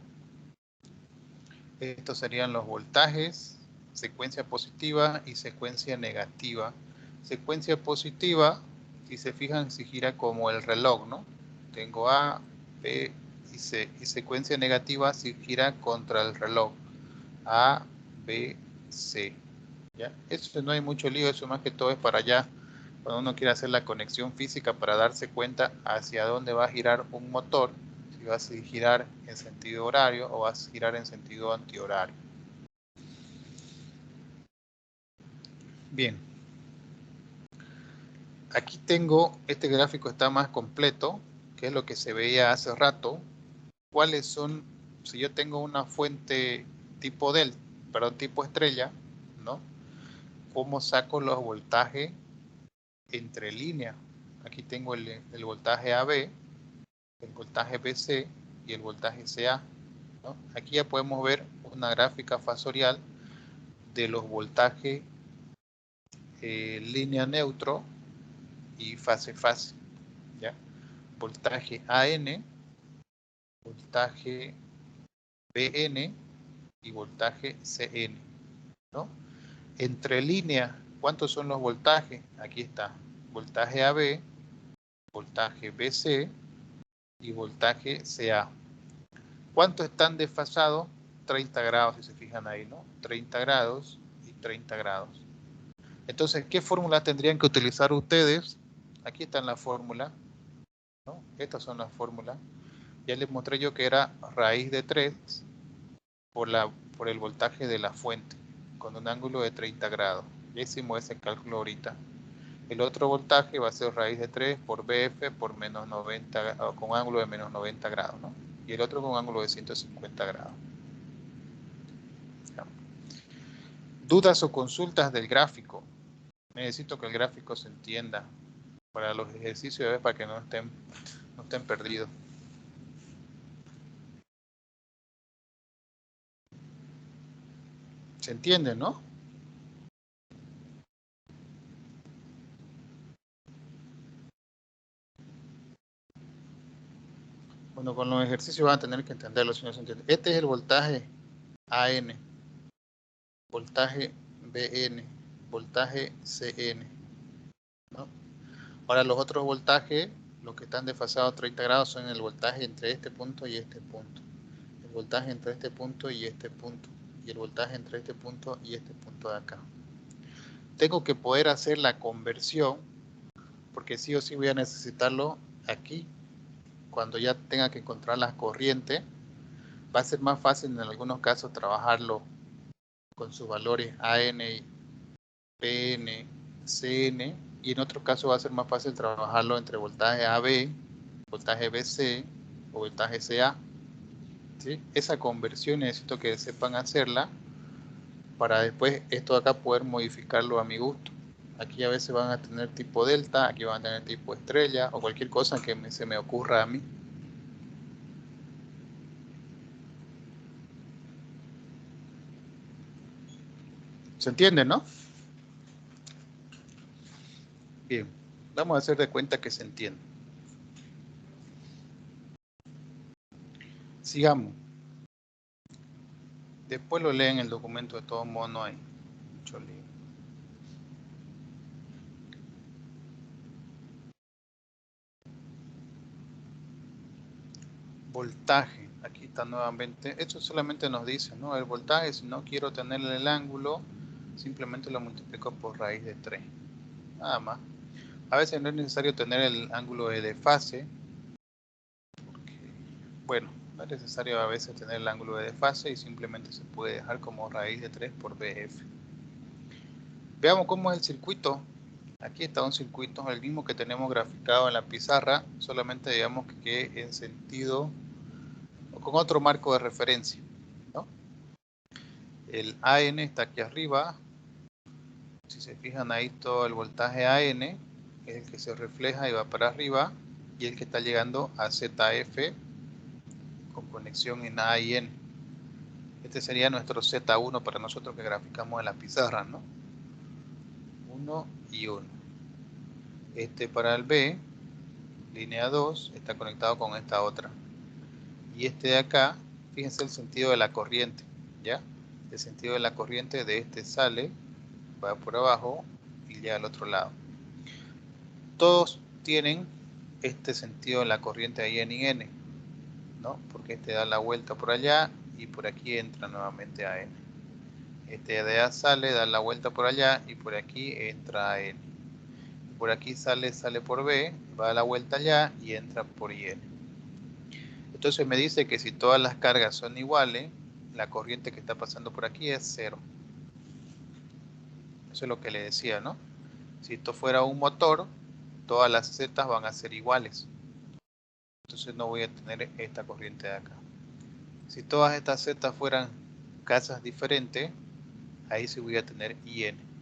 Estos serían los voltajes, secuencia positiva y secuencia negativa. Secuencia positiva, si se fijan, se gira como el reloj, ¿no? Tengo A, B y C. Y secuencia negativa se gira contra el reloj. A, B, C. ¿Ya? Eso no hay mucho lío, eso más que todo es para allá, cuando uno quiere hacer la conexión física para darse cuenta hacia dónde va a girar un motor, si va a girar en sentido horario o va a girar en sentido antihorario. Bien. Aquí tengo, este gráfico está más completo, que es lo que se veía hace rato. ¿Cuáles son, si yo tengo una fuente tipo tipo estrella, ¿no? ¿Cómo saco los voltajes entre líneas? Aquí tengo el voltaje AB, el voltaje BC y el voltaje CA, ¿no? Aquí ya podemos ver una gráfica fasorial de los voltajes línea neutro y fase-fase, ¿ya? Voltaje AN, voltaje BN y voltaje CN, ¿no? Entre líneas, ¿cuántos son los voltajes? Aquí está, voltaje AB, voltaje BC y voltaje CA. ¿Cuántos están desfasados? 30 grados, si se fijan ahí, ¿no? 30 grados y 30 grados. Entonces, ¿qué fórmula tendrían que utilizar ustedes? Aquí está la fórmula, ¿no? Estas son las fórmulas. Ya les mostré yo que era raíz de 3 por el voltaje de la fuente, con un ángulo de 30 grados. Ya hicimos ese cálculo ahorita. El otro voltaje va a ser raíz de 3 por BF por menos 90, con ángulo de menos 90 grados, ¿no? Y el otro con ángulo de 150 grados. ¿Ya? ¿Dudas o consultas del gráfico? Necesito que el gráfico se entienda para los ejercicios, para que no estén perdidos. ¿Se entiende, no? Bueno, con los ejercicios van a tener que entenderlo si no se entiende. Este es el voltaje AN, voltaje BN, voltaje CN, ¿no? Ahora los otros voltajes, los que están desfasados 30 grados, son el voltaje entre este punto y este punto. El voltaje entre este punto y este punto. Y el voltaje entre este punto y este punto de acá. Tengo que poder hacer la conversión, porque sí o sí voy a necesitarlo aquí. Cuando ya tenga que encontrar las corrientes, va a ser más fácil en algunos casos trabajarlo con sus valores AN, PN, CN, y en otros casos va a ser más fácil trabajarlo entre voltaje AB, voltaje BC o voltaje CA. ¿Sí? Esa conversión necesito que sepan hacerla para después esto de acá poder modificarlo a mi gusto. Aquí a veces van a tener tipo delta, aquí van a tener tipo estrella o cualquier cosa que se me ocurra a mí. ¿Se entiende, no? Bien, vamos a hacer de cuenta que se entiende. Sigamos. Después lo leen el documento, de todos modos no hay mucho lío. Voltaje, aquí está nuevamente, esto solamente nos dice, ¿no? El voltaje, si no quiero tenerle el ángulo, simplemente lo multiplico por raíz de 3, nada más. A veces no es necesario tener el ángulo de desfase, porque, bueno, no es necesario a veces tener el ángulo de desfase y simplemente se puede dejar como raíz de 3 por BF. Veamos cómo es el circuito. Aquí está un circuito, el mismo que tenemos graficado en la pizarra, solamente digamos que quede en sentido o con otro marco de referencia, ¿no? El AN está aquí arriba. Si se fijan ahí, todo el voltaje AN es el que se refleja y va para arriba, y el que está llegando a ZF con conexión en A y N. Este sería nuestro Z1 para nosotros que graficamos en la pizarra, ¿no? 1 y 1. Este para el B línea 2 está conectado con esta otra. Y este de acá, fíjense el sentido de la corriente, ¿ya? El sentido de la corriente de este sale, va por abajo y llega al otro lado. Todos tienen este sentido de la corriente ahí en y n, ¿no? Porque este da la vuelta por allá y por aquí entra nuevamente a n. Este de A sale, da la vuelta por allá y por aquí entra a n. Por aquí sale por B, va a la vuelta allá y entra por IN. Entonces me dice que si todas las cargas son iguales, la corriente que está pasando por aquí es 0. Eso es lo que le decía, ¿no? Si esto fuera un motor, todas las zetas van a ser iguales. Entonces no voy a tener esta corriente de acá. Si todas estas zetas fueran casas diferentes, ahí sí voy a tener IN.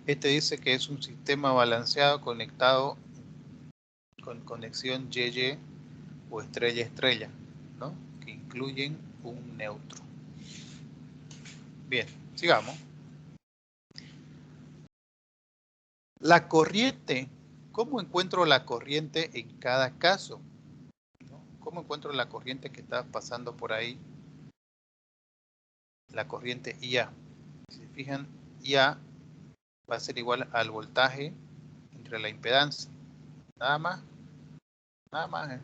Este dice que es un sistema balanceado conectado con conexión YY o estrella-estrella, ¿no? Que incluyen un neutro. Bien, sigamos. La corriente. ¿Cómo encuentro la corriente en cada caso? ¿No? ¿Cómo encuentro la corriente que está pasando por ahí? La corriente IA. Si se fijan, IA va a ser igual al voltaje entre la impedancia. Nada más. Nada más.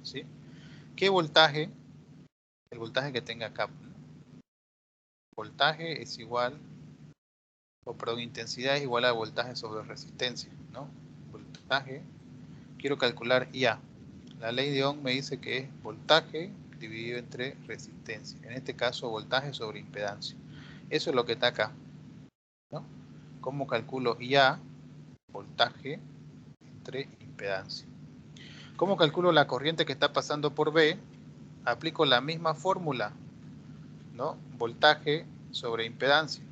¿Sí? ¿Qué voltaje? El voltaje que tenga acá. Voltaje es igual, o perdón, intensidad es igual a voltaje sobre resistencia, ¿no? Voltaje, quiero calcular IA. La ley de Ohm me dice que es voltaje dividido entre resistencia. En este caso, voltaje sobre impedancia. Eso es lo que está acá, ¿no? ¿Cómo calculo IA? Voltaje entre impedancia. ¿Cómo calculo la corriente que está pasando por B? Aplico la misma fórmula, ¿no? Voltaje sobre impedancia.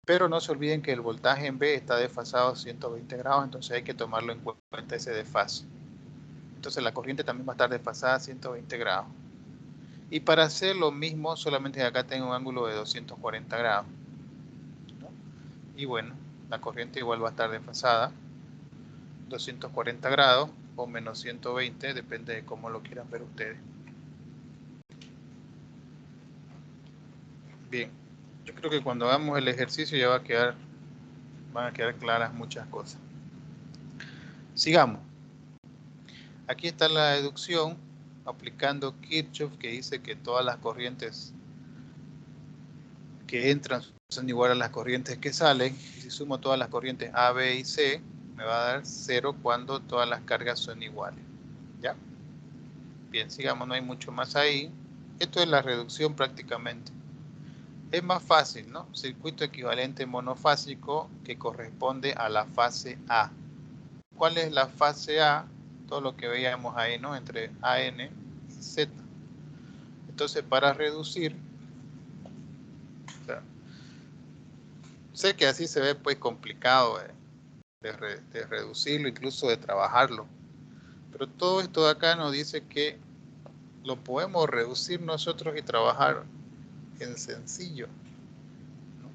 Pero no se olviden que el voltaje en B está desfasado a 120 grados, entonces hay que tomarlo en cuenta ese desfase. Entonces la corriente también va a estar desfasada a 120 grados. Y para hacer lo mismo, solamente acá tengo un ángulo de 240 grados, ¿no? Y bueno, la corriente igual va a estar desfasada 240 grados o menos 120, depende de cómo lo quieran ver ustedes. Bien, yo creo que cuando hagamos el ejercicio ya van a quedar claras muchas cosas. Sigamos. Aquí está la deducción aplicando Kirchhoff, que dice que todas las corrientes que entran son iguales a las corrientes que salen. Y si sumo todas las corrientes A, B y C, me va a dar 0 cuando todas las cargas son iguales. ¿Ya? Bien, sigamos, no hay mucho más ahí. Esto es la reducción prácticamente. Es más fácil, ¿no? Circuito equivalente monofásico que corresponde a la fase A. ¿Cuál es la fase A? Todo lo que veíamos ahí, ¿no? Entre AN y Z. Entonces, para reducir, o sea, sé que así se ve pues complicado de reducirlo, incluso de trabajarlo. Pero todo esto de acá nos dice que lo podemos reducir nosotros y trabajar en sencillo, ¿no?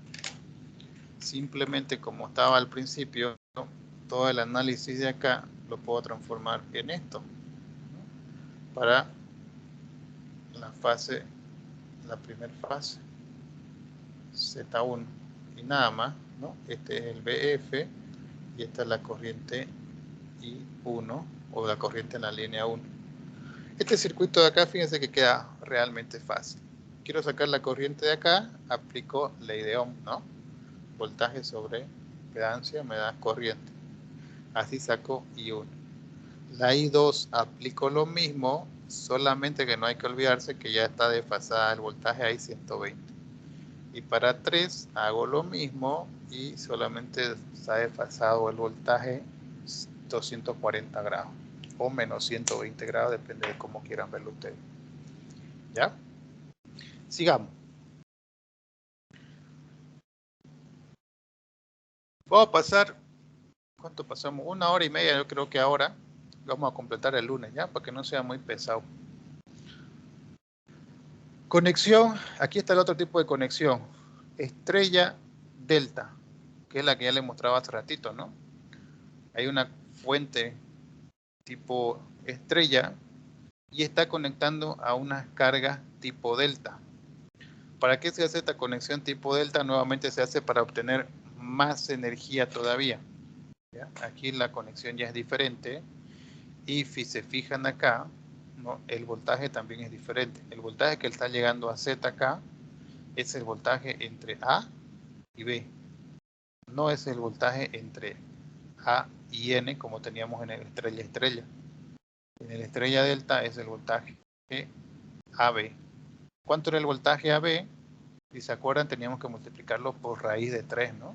Simplemente como estaba al principio, ¿no? Todo el análisis de acá lo puedo transformar en esto, ¿no? Para la primera fase, Z1 y nada más, ¿no? Este es el BF y esta es la corriente I1 o la corriente en la línea 1. Este circuito de acá, fíjense que queda realmente fácil. Quiero sacar la corriente de acá, aplico ley de Ohm, ¿no? Voltaje sobre impedancia me da corriente. Así saco I1. La I2 aplico lo mismo, solamente que no hay que olvidarse que ya está desfasada el voltaje ahí 120. Y para 3 hago lo mismo y solamente está desfasado el voltaje 240 grados o menos 120 grados, depende de cómo quieran verlo ustedes. ¿Ya? Sigamos. Vamos a pasar, ¿cuánto pasamos? 1 hora y media, yo creo que ahora. Vamos a completar el lunes, ¿ya? Para que no sea muy pesado. Conexión, aquí está el otro tipo de conexión. Estrella delta. que es la que ya le mostraba hace ratito, ¿no? Hay una fuente tipo estrella y está conectando a unas cargas tipo delta. ¿Para qué se hace esta conexión tipo delta? Nuevamente se hace para obtener más energía todavía. ¿Ya? Aquí la conexión ya es diferente y si se fijan acá, ¿no? El voltaje también es diferente. El voltaje que está llegando a Z acá es el voltaje entre A y B. No es el voltaje entre A y N como teníamos en el estrella. En el estrella delta es el voltaje AB. ¿Cuánto era el voltaje AB? Si se acuerdan, teníamos que multiplicarlo por raíz de 3, ¿no?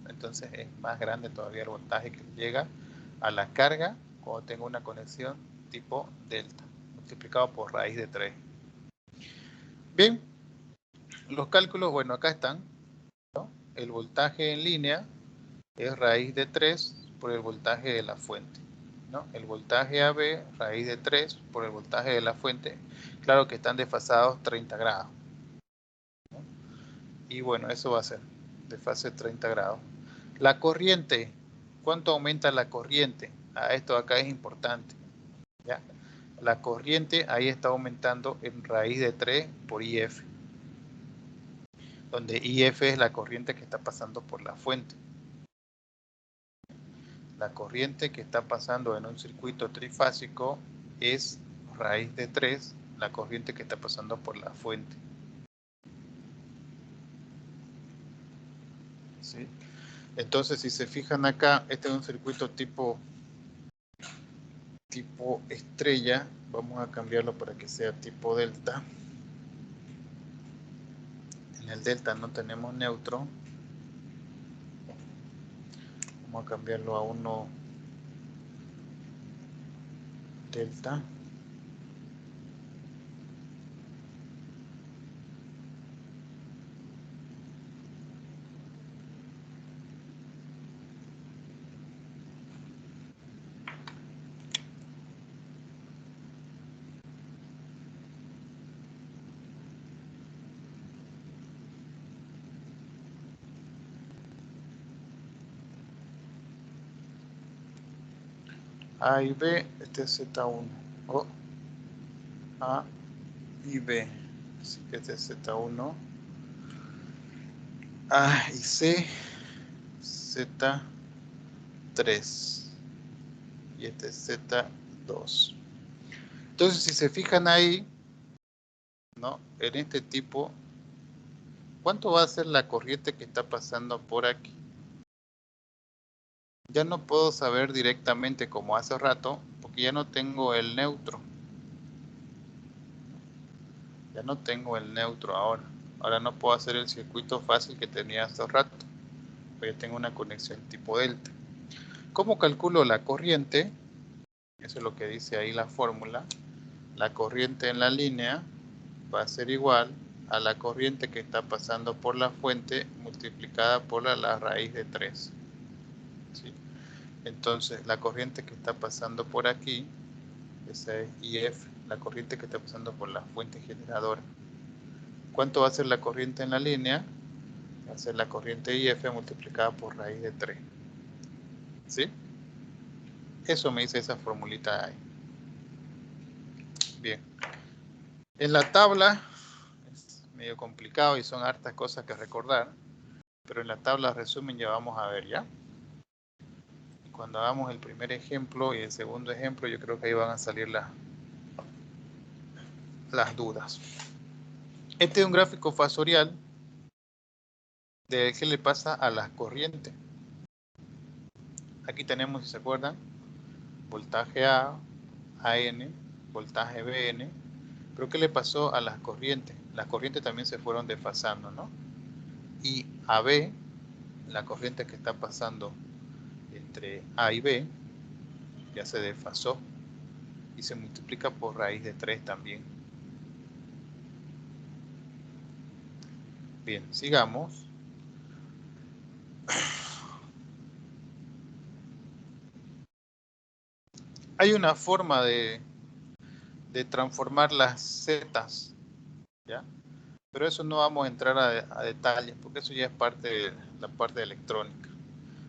Entonces es más grande todavía el voltaje que llega a la carga cuando tengo una conexión tipo delta, multiplicado por raíz de 3. Bien, los cálculos, bueno, acá están, ¿no? El voltaje en línea es raíz de 3 por el voltaje de la fuente, ¿no? El voltaje AB, raíz de 3 por el voltaje de la fuente. Claro que están desfasados 30 grados. Y bueno, eso va a ser de fase 30 grados. La corriente, ¿cuánto aumenta la corriente? Esto acá es importante, ¿ya? La corriente ahí está aumentando en raíz de 3 por IF, donde IF es la corriente que está pasando por la fuente. La corriente que está pasando en un circuito trifásico es raíz de 3, la corriente que está pasando por la fuente. ¿Sí? Entonces, si se fijan acá, este es un circuito tipo estrella. Vamos a cambiarlo para que sea tipo delta. En el delta no tenemos neutro. Vamos a cambiarlo a 1 delta. A y B, este es Z1. A y B. Así que este es Z1. A y C, Z3. Y este es Z2. Entonces, si se fijan ahí, ¿no? En este tipo, ¿cuánto va a ser la corriente que está pasando por aquí? Ya no puedo saber directamente como hace rato, porque ya no tengo el neutro. Ya no tengo el neutro ahora. Ahora no puedo hacer el circuito fácil que tenía hace rato, porque ya tengo una conexión tipo delta. ¿Cómo calculo la corriente? Eso es lo que dice ahí la fórmula. La corriente en la línea va a ser igual a la corriente que está pasando por la fuente multiplicada por la raíz de 3. ¿Sí? Entonces, la corriente que está pasando por aquí, esa es IF, la corriente que está pasando por la fuente generadora. ¿Cuánto va a ser la corriente en la línea? Va a ser la corriente IF multiplicada por raíz de 3. ¿Sí? Eso me dice esa formulita ahí. Bien. En la tabla, es medio complicado y son hartas cosas que recordar, pero en la tabla resumen ya vamos a ver, ¿ya? Cuando hagamos el primer ejemplo y el segundo ejemplo, yo creo que ahí van a salir las dudas. Este es un gráfico fasorial de qué le pasa a las corrientes. Aquí tenemos, si se acuerdan, voltaje A, AN, voltaje BN. Pero ¿qué le pasó a las corrientes? Las corrientes también se fueron desfasando, ¿no? Y AB, la corriente que está pasando entre A y B, ya se desfasó y se multiplica por raíz de 3 también. Bien, sigamos. Hay una forma de transformar las zetas, ¿ya? Pero eso no vamos a entrar a detalles, porque eso ya es parte de la parte electrónica.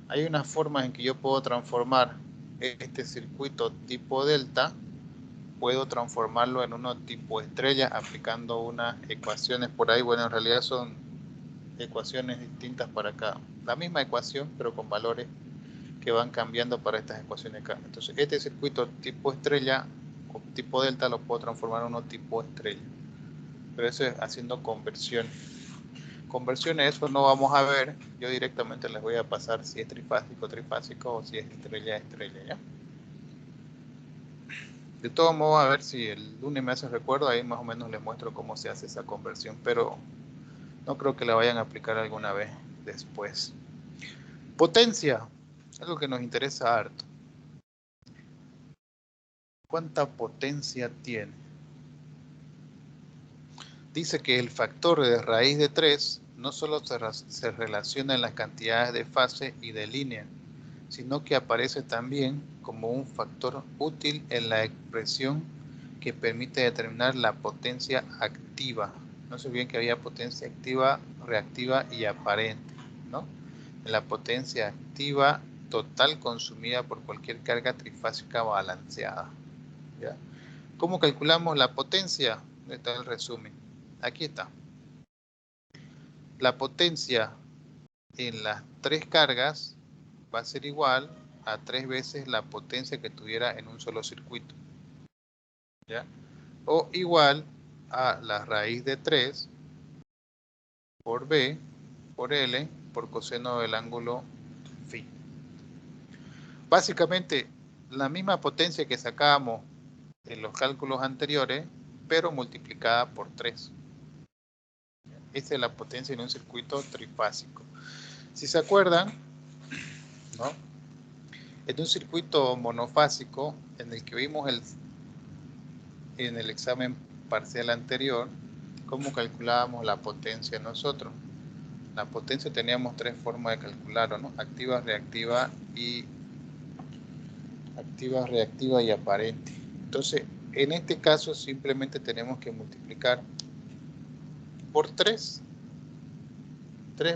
Hay unas formas en que yo puedo transformar este circuito tipo delta, puedo transformarlo en uno tipo estrella aplicando unas ecuaciones por ahí. Bueno, en realidad son ecuaciones distintas para acá. La misma ecuación, pero con valores que van cambiando para estas ecuaciones acá. Entonces, este circuito tipo estrella o tipo delta lo puedo transformar en uno tipo estrella. Pero eso es haciendo conversión. Conversiones, eso no vamos a ver. Yo directamente les voy a pasar si es trifásico, trifásico o si es estrella, estrella, ¿ya? De todos modos, a ver si el lunes me hace recuerdo, ahí más o menos les muestro cómo se hace esa conversión, pero no creo que la vayan a aplicar alguna vez después. Potencia, algo que nos interesa harto. ¿Cuánta potencia tiene? Dice que el factor de raíz de 3 no solo se relaciona en las cantidades de fase y de línea, sino que aparece también como un factor útil en la expresión que permite determinar la potencia activa. No se olviden que había potencia activa, reactiva y aparente, ¿no? La potencia activa total consumida por cualquier carga trifásica balanceada, ¿ya? ¿Cómo calculamos la potencia? ¿Dónde está el resumen? Aquí está. La potencia en las tres cargas va a ser igual a 3 veces la potencia que tuviera en un solo circuito, ¿ya? O igual a la raíz de 3 por B por L por coseno del ángulo phi. Básicamente la misma potencia que sacábamos en los cálculos anteriores, pero multiplicada por 3. Esa es la potencia en un circuito trifásico. Si se acuerdan, ¿no? En un circuito monofásico, en el que vimos en el examen parcial anterior, cómo calculábamos la potencia nosotros. La potencia teníamos tres formas de calcularlo, ¿no? Activa, reactiva y aparente. Entonces, en este caso simplemente tenemos que multiplicar por 3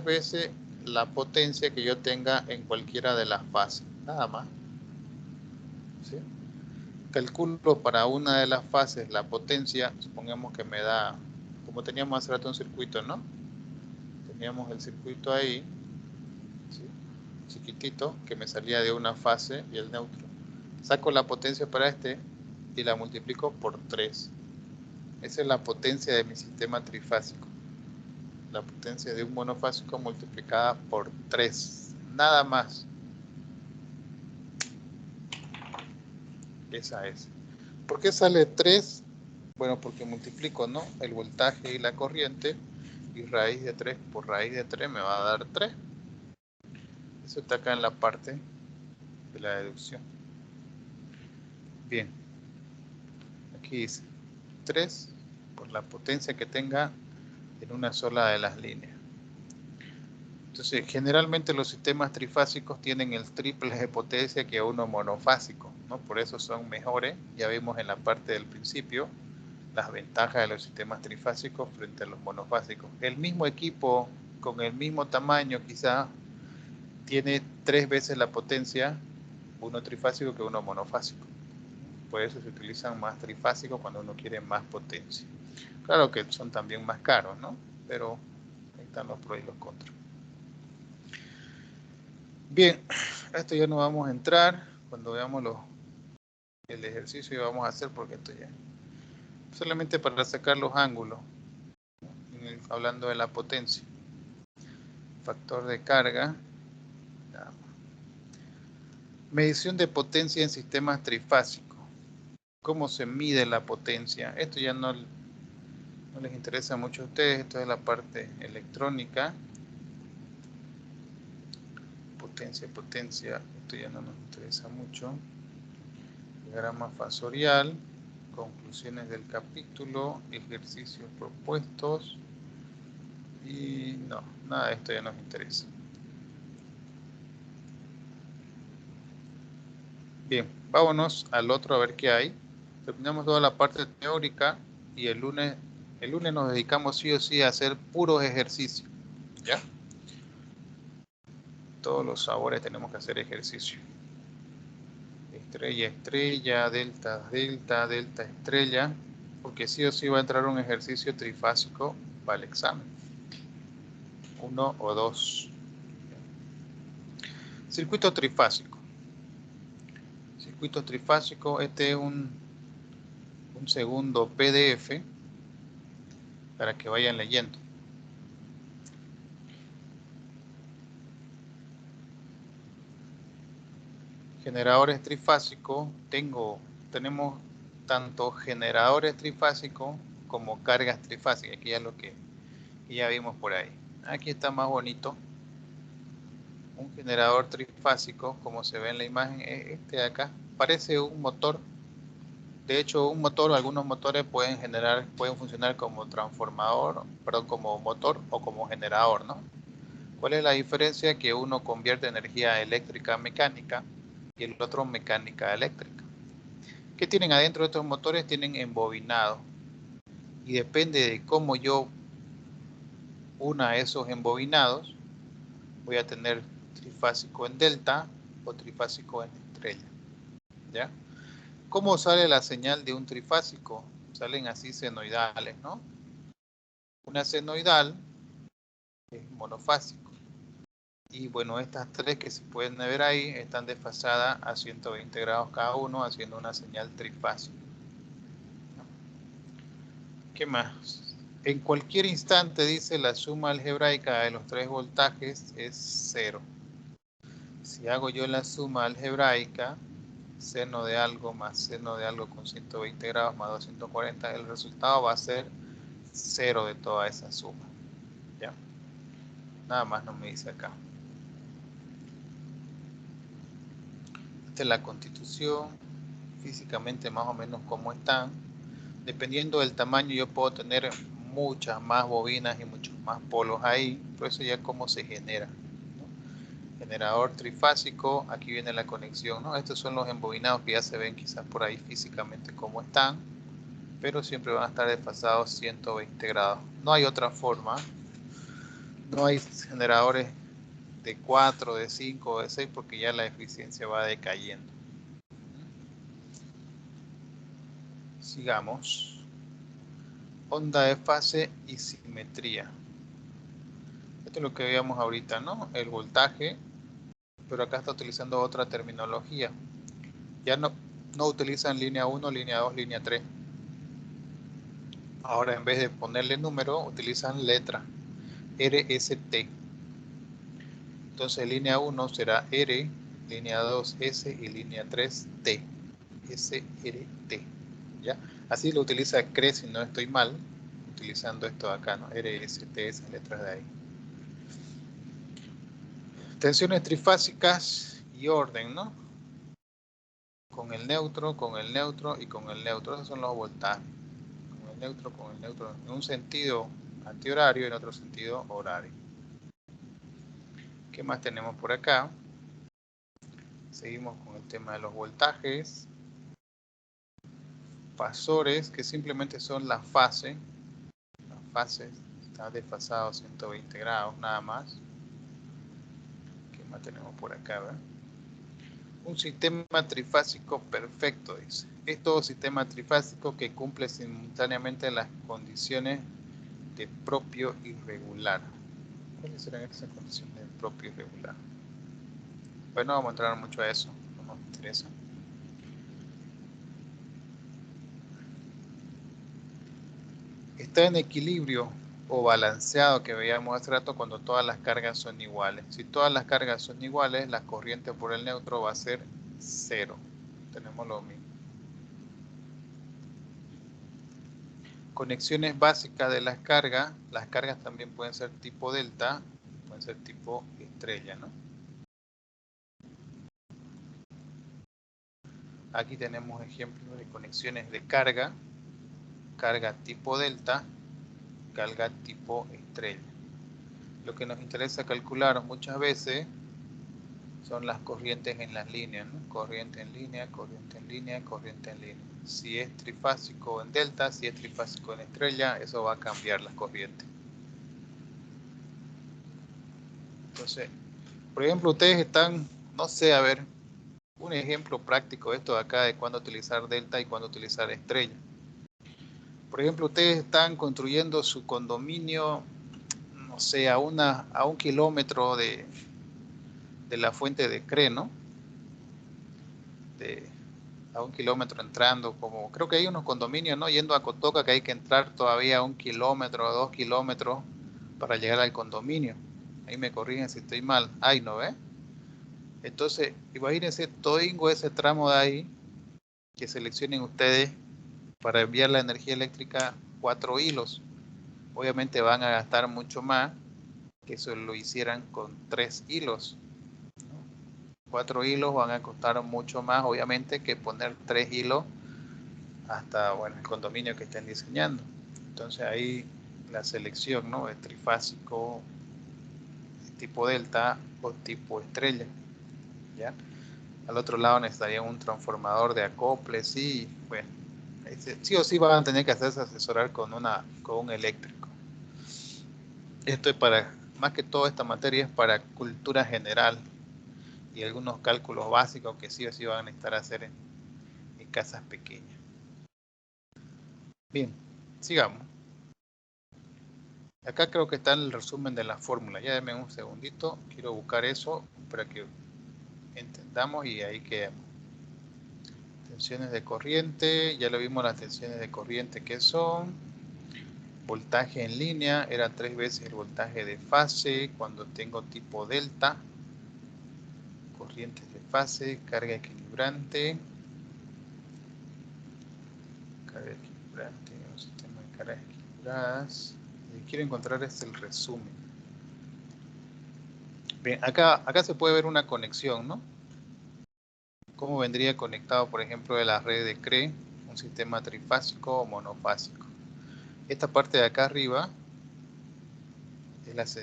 veces la potencia que yo tenga en cualquiera de las fases, nada más, ¿sí? Calculo para una de las fases la potencia, supongamos que me da, como teníamos hace rato un circuito, ¿no? Teníamos el circuito ahí, ¿sí? Chiquitito, que me salía de una fase y el neutro. Saco la potencia para este y la multiplico por 3. Esa es la potencia de mi sistema trifásico. La potencia de un monofásico multiplicada por 3. Nada más. Esa es. ¿Por qué sale 3? Bueno, porque multiplico, ¿no? El voltaje y la corriente. Y raíz de 3 por raíz de 3 me va a dar 3. Eso está acá en la parte de la deducción. Bien. Aquí dice 3 por la potencia que tenga en una sola de las líneas. Entonces, generalmente los sistemas trifásicos tienen el triple de potencia que uno monofásico, ¿no? Por eso son mejores. Ya vimos en la parte del principio las ventajas de los sistemas trifásicos frente a los monofásicos. El mismo equipo con el mismo tamaño quizá tiene 3 veces la potencia uno trifásico que uno monofásico. Por eso se utilizan más trifásicos cuando uno quiere más potencia. Claro que son también más caros, ¿no? Pero ahí están los pros y los contras. Bien, a esto ya no vamos a entrar. Cuando veamos el ejercicio vamos a hacer, porque esto ya solamente para sacar los ángulos, hablando de la potencia. Factor de carga. Medición de potencia en sistemas trifásicos. ¿Cómo se mide la potencia? Esto ya no les interesa mucho a ustedes. Esto es la parte electrónica. Potencia. Esto ya no nos interesa mucho. Diagrama fasorial. Conclusiones del capítulo. Ejercicios propuestos. Y no, nada de esto ya nos interesa. Bien, vámonos al otro a ver qué hay. Terminamos toda la parte teórica y el lunes nos dedicamos sí o sí a hacer puros ejercicios, ¿ya? todos los sabores tenemos que hacer ejercicio. Estrella, estrella, delta, delta, delta, estrella, porque sí o sí va a entrar un ejercicio trifásico para el examen. 1 o 2. Circuito trifásico. Circuito trifásico, este es un segundo PDF para que vayan leyendo. Generadores trifásicos, tenemos tanto generadores trifásicos como cargas trifásicas. Aquí ya lo que ya vimos por ahí. Aquí está más bonito. Un generador trifásico, como se ve en la imagen, es este de acá. Parece un motor. De hecho, un motor, algunos motores pueden funcionar como transformador, perdón, como motor o como generador, ¿no? ¿Cuál es la diferencia? Que uno convierte energía eléctrica a mecánica y el otro mecánica a eléctrica. ¿Qué tienen adentro de estos motores? Tienen embobinado. Y depende de cómo yo una esos embobinados, voy a tener trifásico en delta o trifásico en estrella. ¿Ya? ¿Cómo sale la señal de un trifásico? Salen así senoidales, ¿no? Una senoidal es monofásico. Y bueno, estas tres que se pueden ver ahí están desfasadas a 120 grados cada uno, haciendo una señal trifásica. ¿Qué más? En cualquier instante, dice, la suma algebraica de los tres voltajes es 0. Si hago yo la suma algebraica, seno de algo más seno de algo con 120 grados más 240, el resultado va a ser 0 de toda esa suma. ¿Ya? Nada más no me dice acá. Esta es la constitución, físicamente más o menos cómo están. Dependiendo del tamaño yo puedo tener muchas más bobinas y muchos más polos ahí, por eso ya cómo se genera, ¿no? Generador trifásico, aquí viene la conexión, ¿no? Estos son los embobinados que ya se ven quizás por ahí físicamente cómo están, pero siempre van a estar desfasados 120 grados. No hay otra forma, no hay generadores de 4, de 5 o de 6 porque ya la eficiencia va decayendo. Sigamos. Onda de fase y simetría. Esto es lo que veíamos ahorita, ¿no? El voltaje, pero acá está utilizando otra terminología. Ya no utilizan línea 1, línea 2, línea 3. Ahora en vez de ponerle número, utilizan letra. RST. Entonces línea 1 será R, línea 2 S y línea 3 T. SRT. ¿Ya? Así lo utiliza CRE si no estoy mal, utilizando esto de acá, ¿no? RST, esas letras de ahí. Tensiones trifásicas y orden, ¿no? Con el neutro y con el neutro. Esos son los voltajes. Con el neutro. En un sentido antihorario y en otro sentido horario. ¿Qué más tenemos por acá? Seguimos con el tema de los voltajes. Fasores, que simplemente son las fases. Las fases están desfasados 120 grados, nada más. ¿Qué más tenemos por acá? ¿Verdad? Un sistema trifásico perfecto, dice. Es todo sistema trifásico que cumple simultáneamente las condiciones de propio y regular. ¿Cuáles serán esas condiciones de propio y regular? Pues no vamos a entrar mucho a eso, no nos interesa. Está en equilibrio o balanceado, que veíamos hace rato, cuando todas las cargas son iguales. Si todas las cargas son iguales, la corriente por el neutro va a ser 0. Tenemos lo mismo. Conexiones básicas de las cargas también pueden ser tipo delta, pueden ser tipo estrella, ¿no? Aquí tenemos ejemplos de conexiones de carga tipo delta, carga tipo estrella. Lo que nos interesa calcular muchas veces son las corrientes en las líneas, ¿no? Corriente en línea, corriente en línea, corriente en línea. Si es trifásico en delta, si es trifásico en estrella, eso va a cambiar las corrientes. Entonces, Por ejemplo, ustedes están, no sé, a ver, un ejemplo práctico de esto de acá de cuándo utilizar delta y cuándo utilizar estrella. Por ejemplo, ustedes están construyendo su condominio, no sé, a un kilómetro de la fuente de CRE, ¿no? A un kilómetro entrando, como creo que hay unos condominios, ¿no? Yendo a Cotoca que hay que entrar todavía 1 kilómetro o 2 kilómetros para llegar al condominio. Ahí me corrigen si estoy mal. Ahí, ¿no ve? Entonces, imagínense todo ese tramo de ahí que seleccionen ustedes para enviar la energía eléctrica 4 hilos. Obviamente van a gastar mucho más que si lo hicieran con 3 hilos. 4 hilos van a costar mucho más, obviamente, que poner 3 hilos hasta, bueno, el condominio que estén diseñando. Entonces ahí la selección, ¿no? Es trifásico, tipo delta o tipo estrella, ¿ya? Al otro lado necesitarían un transformador de acople, sí, bueno, sí o sí van a tener que hacerse asesorar con un eléctrico. Esto es para, más que todo esta materia es para cultura general y algunos cálculos básicos que sí o sí van a necesitar hacer en casas pequeñas. Bien, sigamos. Acá creo que está el resumen de la fórmula. Ya denme un segundito. Quiero buscar eso para que entendamos y ahí quedamos. Tensiones de corriente. Ya lo vimos las tensiones de corriente que son. Voltaje en línea. Era 3 veces el voltaje de fase cuando tengo tipo delta. Corrientes de fase. Carga equilibrante. Carga equilibrante. Un sistema de cargas equilibradas. Lo que quiero encontrar es el resumen. Bien, acá se puede ver una conexión, ¿no? ¿Cómo vendría conectado, por ejemplo, de la red de CRE, un sistema trifásico o monofásico? Esta parte de acá arriba es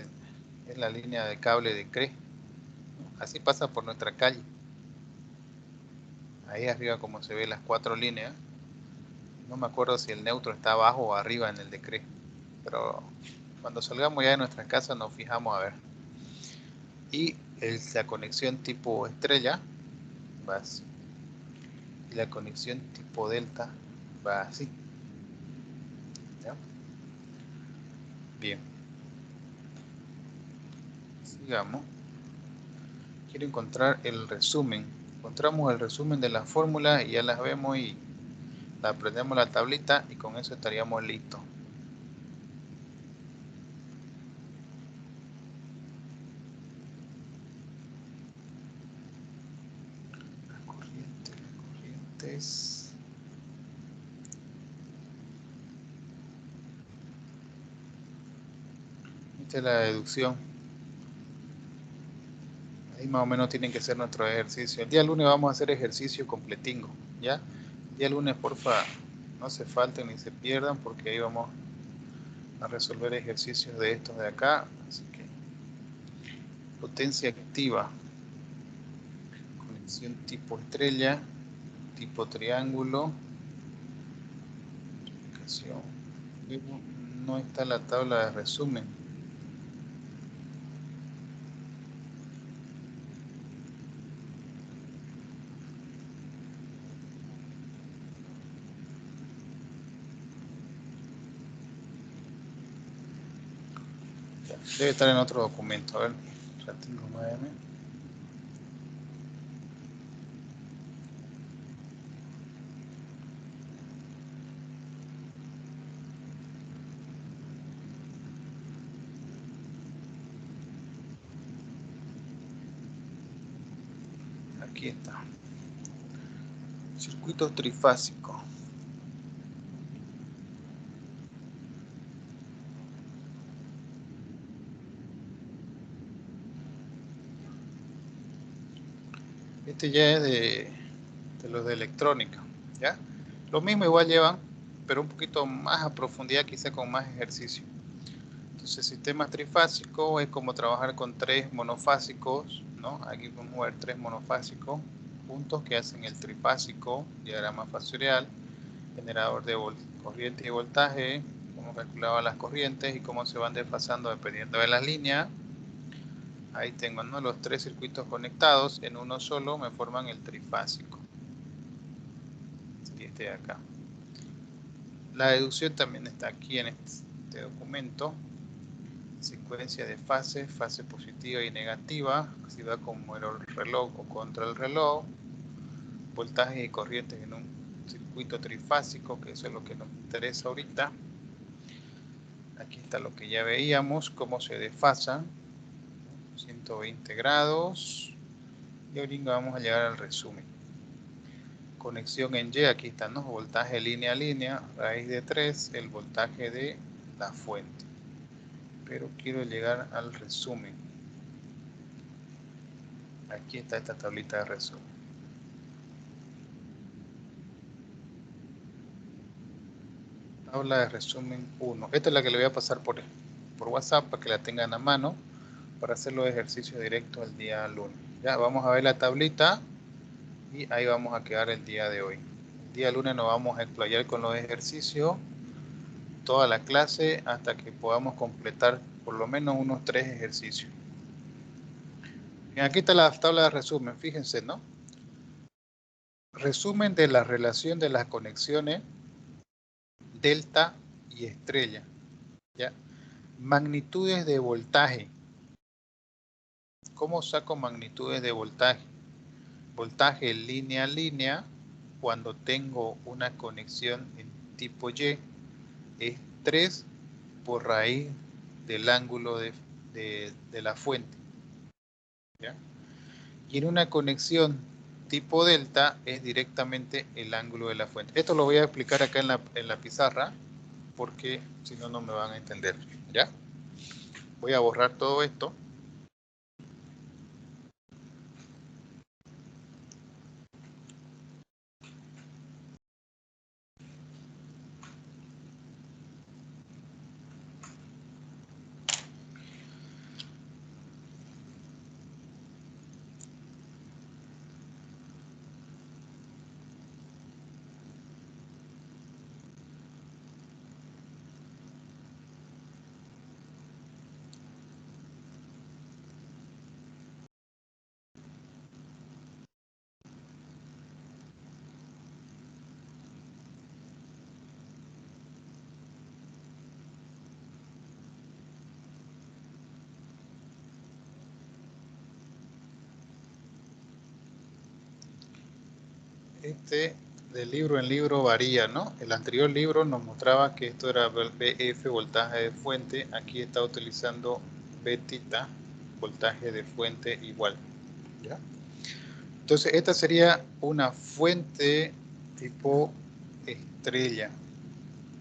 la línea de cable de CRE. Así pasa por nuestra calle. Ahí arriba como se ve las 4 líneas. No me acuerdo si el neutro está abajo o arriba en el de CRE. Pero cuando salgamos ya de nuestra casa nos fijamos a ver. Y la conexión tipo estrella va así. Y la conexión tipo delta va así. ¿Ya? Bien. Sigamos. Quiero encontrar el resumen. Encontramos el resumen de las fórmulas y ya las vemos y la aprendemos la tablita y con eso estaríamos listos. Las corrientes. Esta es la deducción. Ahí más o menos tienen que ser nuestros ejercicios. El día lunes vamos a hacer ejercicio completingo, ¿ya? El día lunes, porfa, no se falten ni se pierdan porque ahí vamos a resolver ejercicios de estos de acá. Así que, potencia activa. Conexión tipo estrella, tipo triángulo. No está la tabla de resumen. Debe estar en otro documento. A ver, ya tengo M. Aquí está. Circuito trifásico. Este ya es de los de electrónica, ¿ya? Lo mismo igual llevan, pero un poquito más a profundidad, quizá con más ejercicio. Entonces, sistema trifásico es como trabajar con 3 monofásicos, ¿no? Aquí vamos a ver 3 monofásicos juntos que hacen el trifásico, diagrama fasorial, generador de corriente y voltaje, cómo calculaba las corrientes y cómo se van desfasando dependiendo de las líneas. Ahí tengo, ¿no? Los tres circuitos conectados en uno solo me forman el trifásico. Y este de acá. La deducción también está aquí en este documento. Secuencia de fases, fase positiva y negativa, si va como el reloj o contra el reloj, voltaje y corrientes en un circuito trifásico, que eso es lo que nos interesa ahorita. Aquí está lo que ya veíamos, cómo se desfasan, 120 grados, y ahorita vamos a llegar al resumen. Conexión en Y, aquí está, ¿no? Voltaje línea a línea, raíz de 3, el voltaje de la fuente. Pero quiero llegar al resumen. Aquí está esta tablita de resumen. Tabla de resumen 1. Esta es la que le voy a pasar por WhatsApp para que la tengan a mano para hacer los ejercicios directos el día lunes. Ya vamos a ver la tablita y ahí vamos a quedar el día de hoy. El día lunes nos vamos a explayar con los ejercicios toda la clase hasta que podamos completar por lo menos unos 3 ejercicios. Bien, aquí está la tabla de resumen, fíjense, ¿no? Resumen de la relación de las conexiones delta y estrella. ¿Ya? Magnitudes de voltaje. ¿Cómo saco magnitudes de voltaje? Voltaje línea a línea cuando tengo una conexión en tipo Y es 3 por raíz del ángulo de la fuente. ¿Ya? Y en una conexión tipo delta es directamente el ángulo de la fuente. Esto lo voy a explicar acá en la pizarra porque si no, no me van a entender. ¿Ya? Voy a borrar todo esto. De libro en libro varía, ¿no? El anterior libro nos mostraba que esto era BF, voltaje de fuente. Aquí está utilizando betita, voltaje de fuente igual. ¿Ya? Entonces, esta sería una fuente tipo estrella.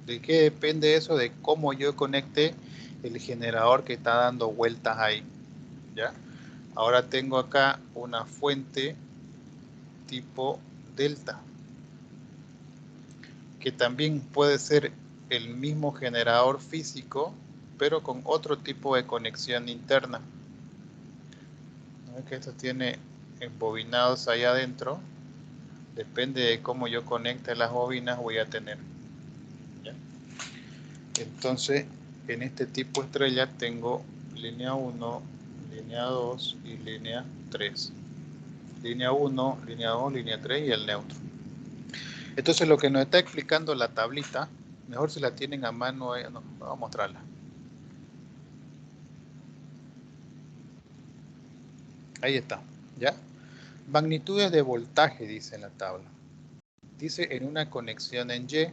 ¿De qué depende eso? De cómo yo conecte el generador que está dando vueltas ahí. ¿Ya? Ahora tengo acá una fuente tipo delta, que también puede ser el mismo generador físico, pero con otro tipo de conexión interna. ¿No? Que esto tiene embobinados ahí adentro. Depende de cómo yo conecte las bobinas voy a tener. ¿Ya? Entonces, en este tipo estrella tengo línea 1, línea 2 y línea 3. Línea 1, línea 2, línea 3 y el neutro. Entonces lo que nos está explicando la tablita, mejor si la tienen a mano, no, vamos a mostrarla. Ahí está, ¿ya? Magnitudes de voltaje, dice en la tabla. Dice en una conexión en Y.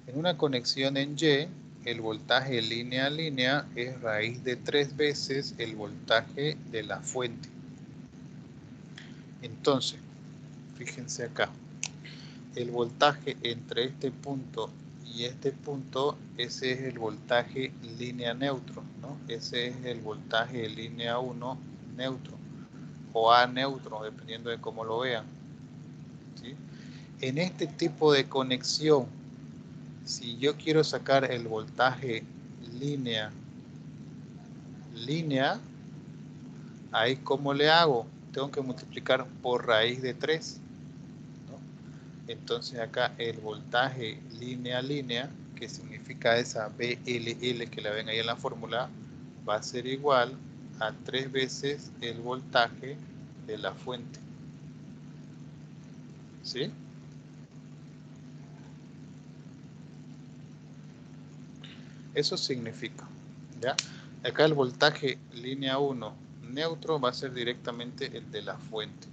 En una conexión en Y, el voltaje línea a línea es raíz de 3 veces el voltaje de la fuente. Entonces, fíjense acá. El voltaje entre este punto y este punto, ese es el voltaje línea neutro, ¿no? Ese es el voltaje línea 1 neutro o A neutro, dependiendo de cómo lo vean. ¿Sí? En este tipo de conexión, si yo quiero sacar el voltaje línea, ahí ¿cómo le hago? Tengo que multiplicar por raíz de 3. Entonces acá el voltaje línea a línea, que significa esa BLL que la ven ahí en la fórmula, va a ser igual a 3 veces el voltaje de la fuente. ¿Sí? Eso significa, ¿ya? Acá el voltaje línea 1 neutro va a ser directamente el de la fuente,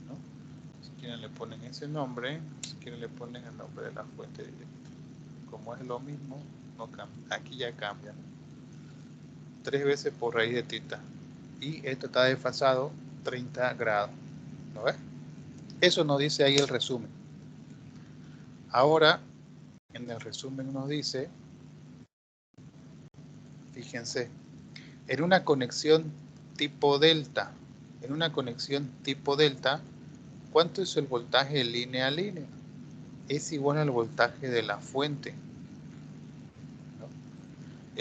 ¿no? Si quieren le ponen ese nombre, si quieren le ponen el nombre de la fuente directa. Como es lo mismo, no cambia. Aquí ya cambia, ¿no? 3 veces por raíz de tita. Y esto está desfasado 30 grados, ¿no ves? Eso nos dice ahí el resumen. Ahora, en el resumen nos dice, fíjense, en una conexión tipo delta, ¿cuánto es el voltaje línea a línea? Es igual al voltaje de la fuente, ¿no?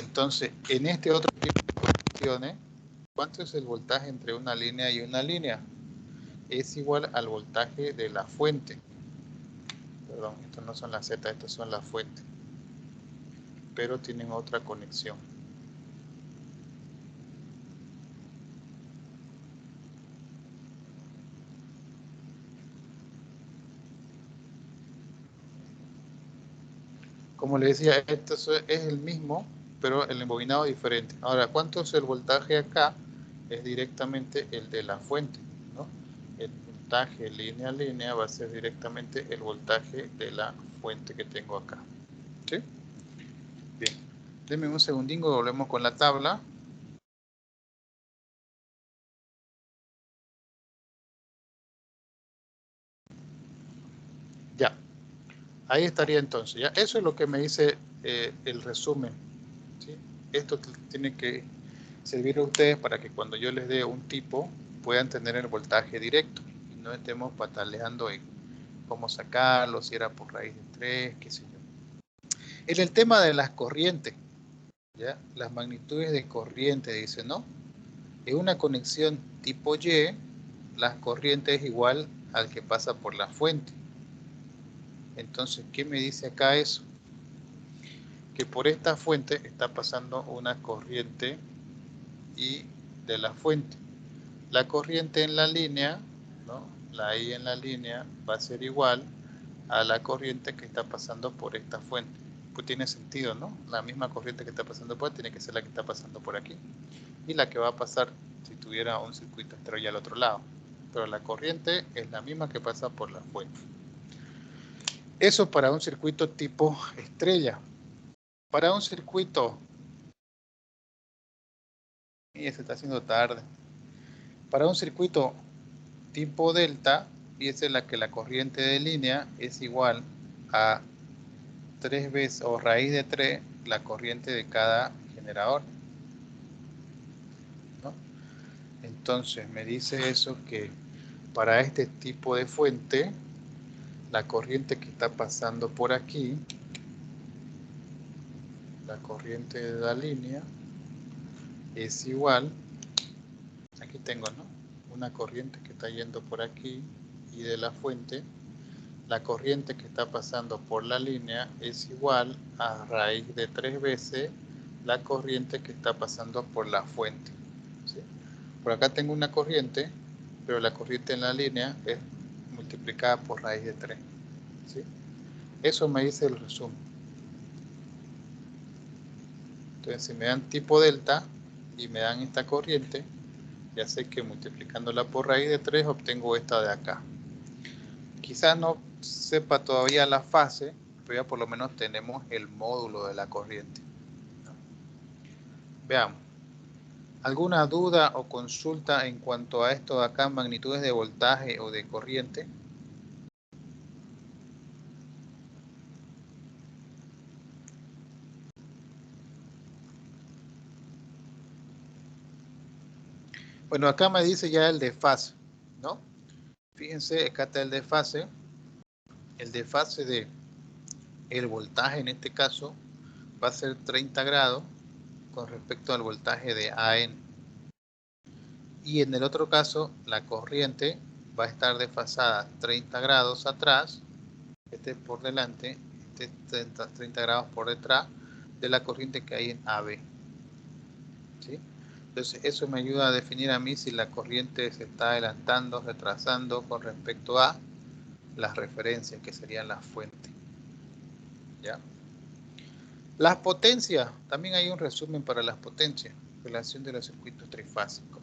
Entonces, en este otro tipo de conexiones, ¿cuánto es el voltaje entre una línea y una línea? Es igual al voltaje de la fuente. Perdón, estos no son las Z, estos son las fuentes. Pero tienen otra conexión. Como les decía, esto es el mismo, pero el embobinado diferente. Ahora, ¿cuánto es el voltaje acá? Es directamente el de la fuente, ¿no? El voltaje línea a línea va a ser directamente el voltaje de la fuente que tengo acá. ¿Sí? Bien. Denme un segundingo, volvemos con la tabla. Ya. Ahí estaría entonces. ¿Ya? Eso es lo que me dice el resumen. ¿Sí? Esto tiene que servir a ustedes para que cuando yo les dé un tipo puedan tener el voltaje directo y no estemos pataleando en cómo sacarlo, si era por raíz de 3, qué sé yo. En el tema de las corrientes, ¿ya? Las magnitudes de corriente, dice, ¿no? En una conexión tipo Y, las corrientes es igual al que pasa por la fuente. Entonces, ¿qué me dice acá eso? Que por esta fuente está pasando una corriente y de la fuente. La corriente en la línea, ¿no? La I en la línea va a ser igual a la corriente que está pasando por esta fuente. Pues tiene sentido, ¿no? La misma corriente que está pasando por aquí tiene que ser la que está pasando por aquí. Y la que va a pasar si tuviera un circuito estrella al otro lado. Pero la corriente es la misma que pasa por la fuente. Eso para un circuito tipo estrella. Para un circuito... Y se está haciendo tarde. Para un circuito tipo delta, fíjese la que la corriente de línea es igual a 3 veces o raíz de 3 la corriente de cada generador, ¿no? Entonces me dice eso que para este tipo de fuente la corriente que está pasando por aquí, la corriente de la línea es igual, aquí tengo, ¿no? Una corriente que está yendo por aquí y de la fuente, la corriente que está pasando por la línea es igual a raíz de 3 veces la corriente que está pasando por la fuente, ¿sí? Por acá tengo una corriente, pero la corriente en la línea es multiplicada por raíz de 3, ¿sí? Eso me dice el resumen. Entonces, si me dan tipo delta y me dan esta corriente, ya sé que multiplicándola por raíz de 3 obtengo esta de acá. Quizás no sepa todavía la fase, pero ya por lo menos tenemos el módulo de la corriente. Veamos. ¿Alguna duda o consulta en cuanto a esto de acá, magnitudes de voltaje o de corriente? Bueno, acá me dice ya el desfase, ¿no? Fíjense, acá está el desfase. El desfase de el voltaje en este caso va a ser 30 grados con respecto al voltaje de AN. Y en el otro caso, la corriente va a estar desfasada 30 grados atrás, este por delante, este 30 grados por detrás de la corriente que hay en AB. ¿Sí? Entonces eso me ayuda a definir a mí si la corriente se está adelantando, retrasando con respecto a las referencias que serían las fuentes. ¿Ya? Las potencias, también hay un resumen para las potencias, relación de los circuitos trifásicos.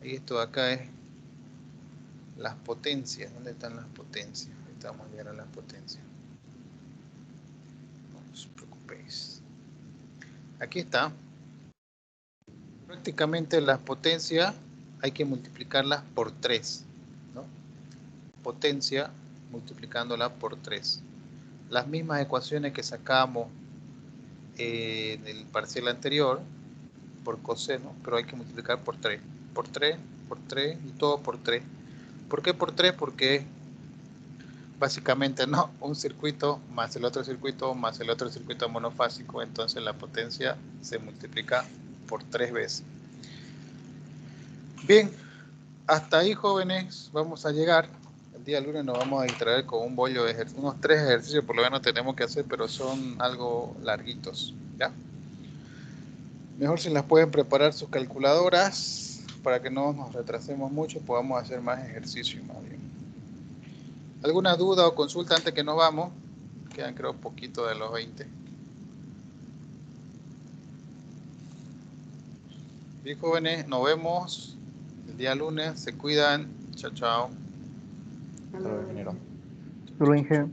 Y esto de acá es las potencias. ¿Dónde están las potencias? Ahorita vamos a llegar a las potencias. No os preocupéis. Aquí está. Prácticamente las potencias hay que multiplicarlas por 3, ¿no? Potencia multiplicándola por 3. Las mismas ecuaciones que sacamos en el parcial anterior por coseno, pero hay que multiplicar por 3. Por 3, por 3 y todo por 3. ¿Por qué por 3? Porque básicamente no, un circuito más el otro circuito más el otro circuito monofásico, entonces la potencia se multiplica por 3 veces. Bien, hasta ahí, jóvenes, vamos a llegar. El día lunes nos vamos a distraer con un bollo de ejercicios, unos 3 ejercicios por lo menos tenemos que hacer, pero son algo larguitos, ¿ya? Mejor si las pueden preparar sus calculadoras para que no nos retrasemos mucho, podamos hacer más ejercicios más bien. ¿Alguna duda o consulta antes que nos vamos? Quedan creo poquito de los 20. Bien, jóvenes, nos vemos el día lunes. Se cuidan. Chao, chao. Hasta luego. Solo Inge.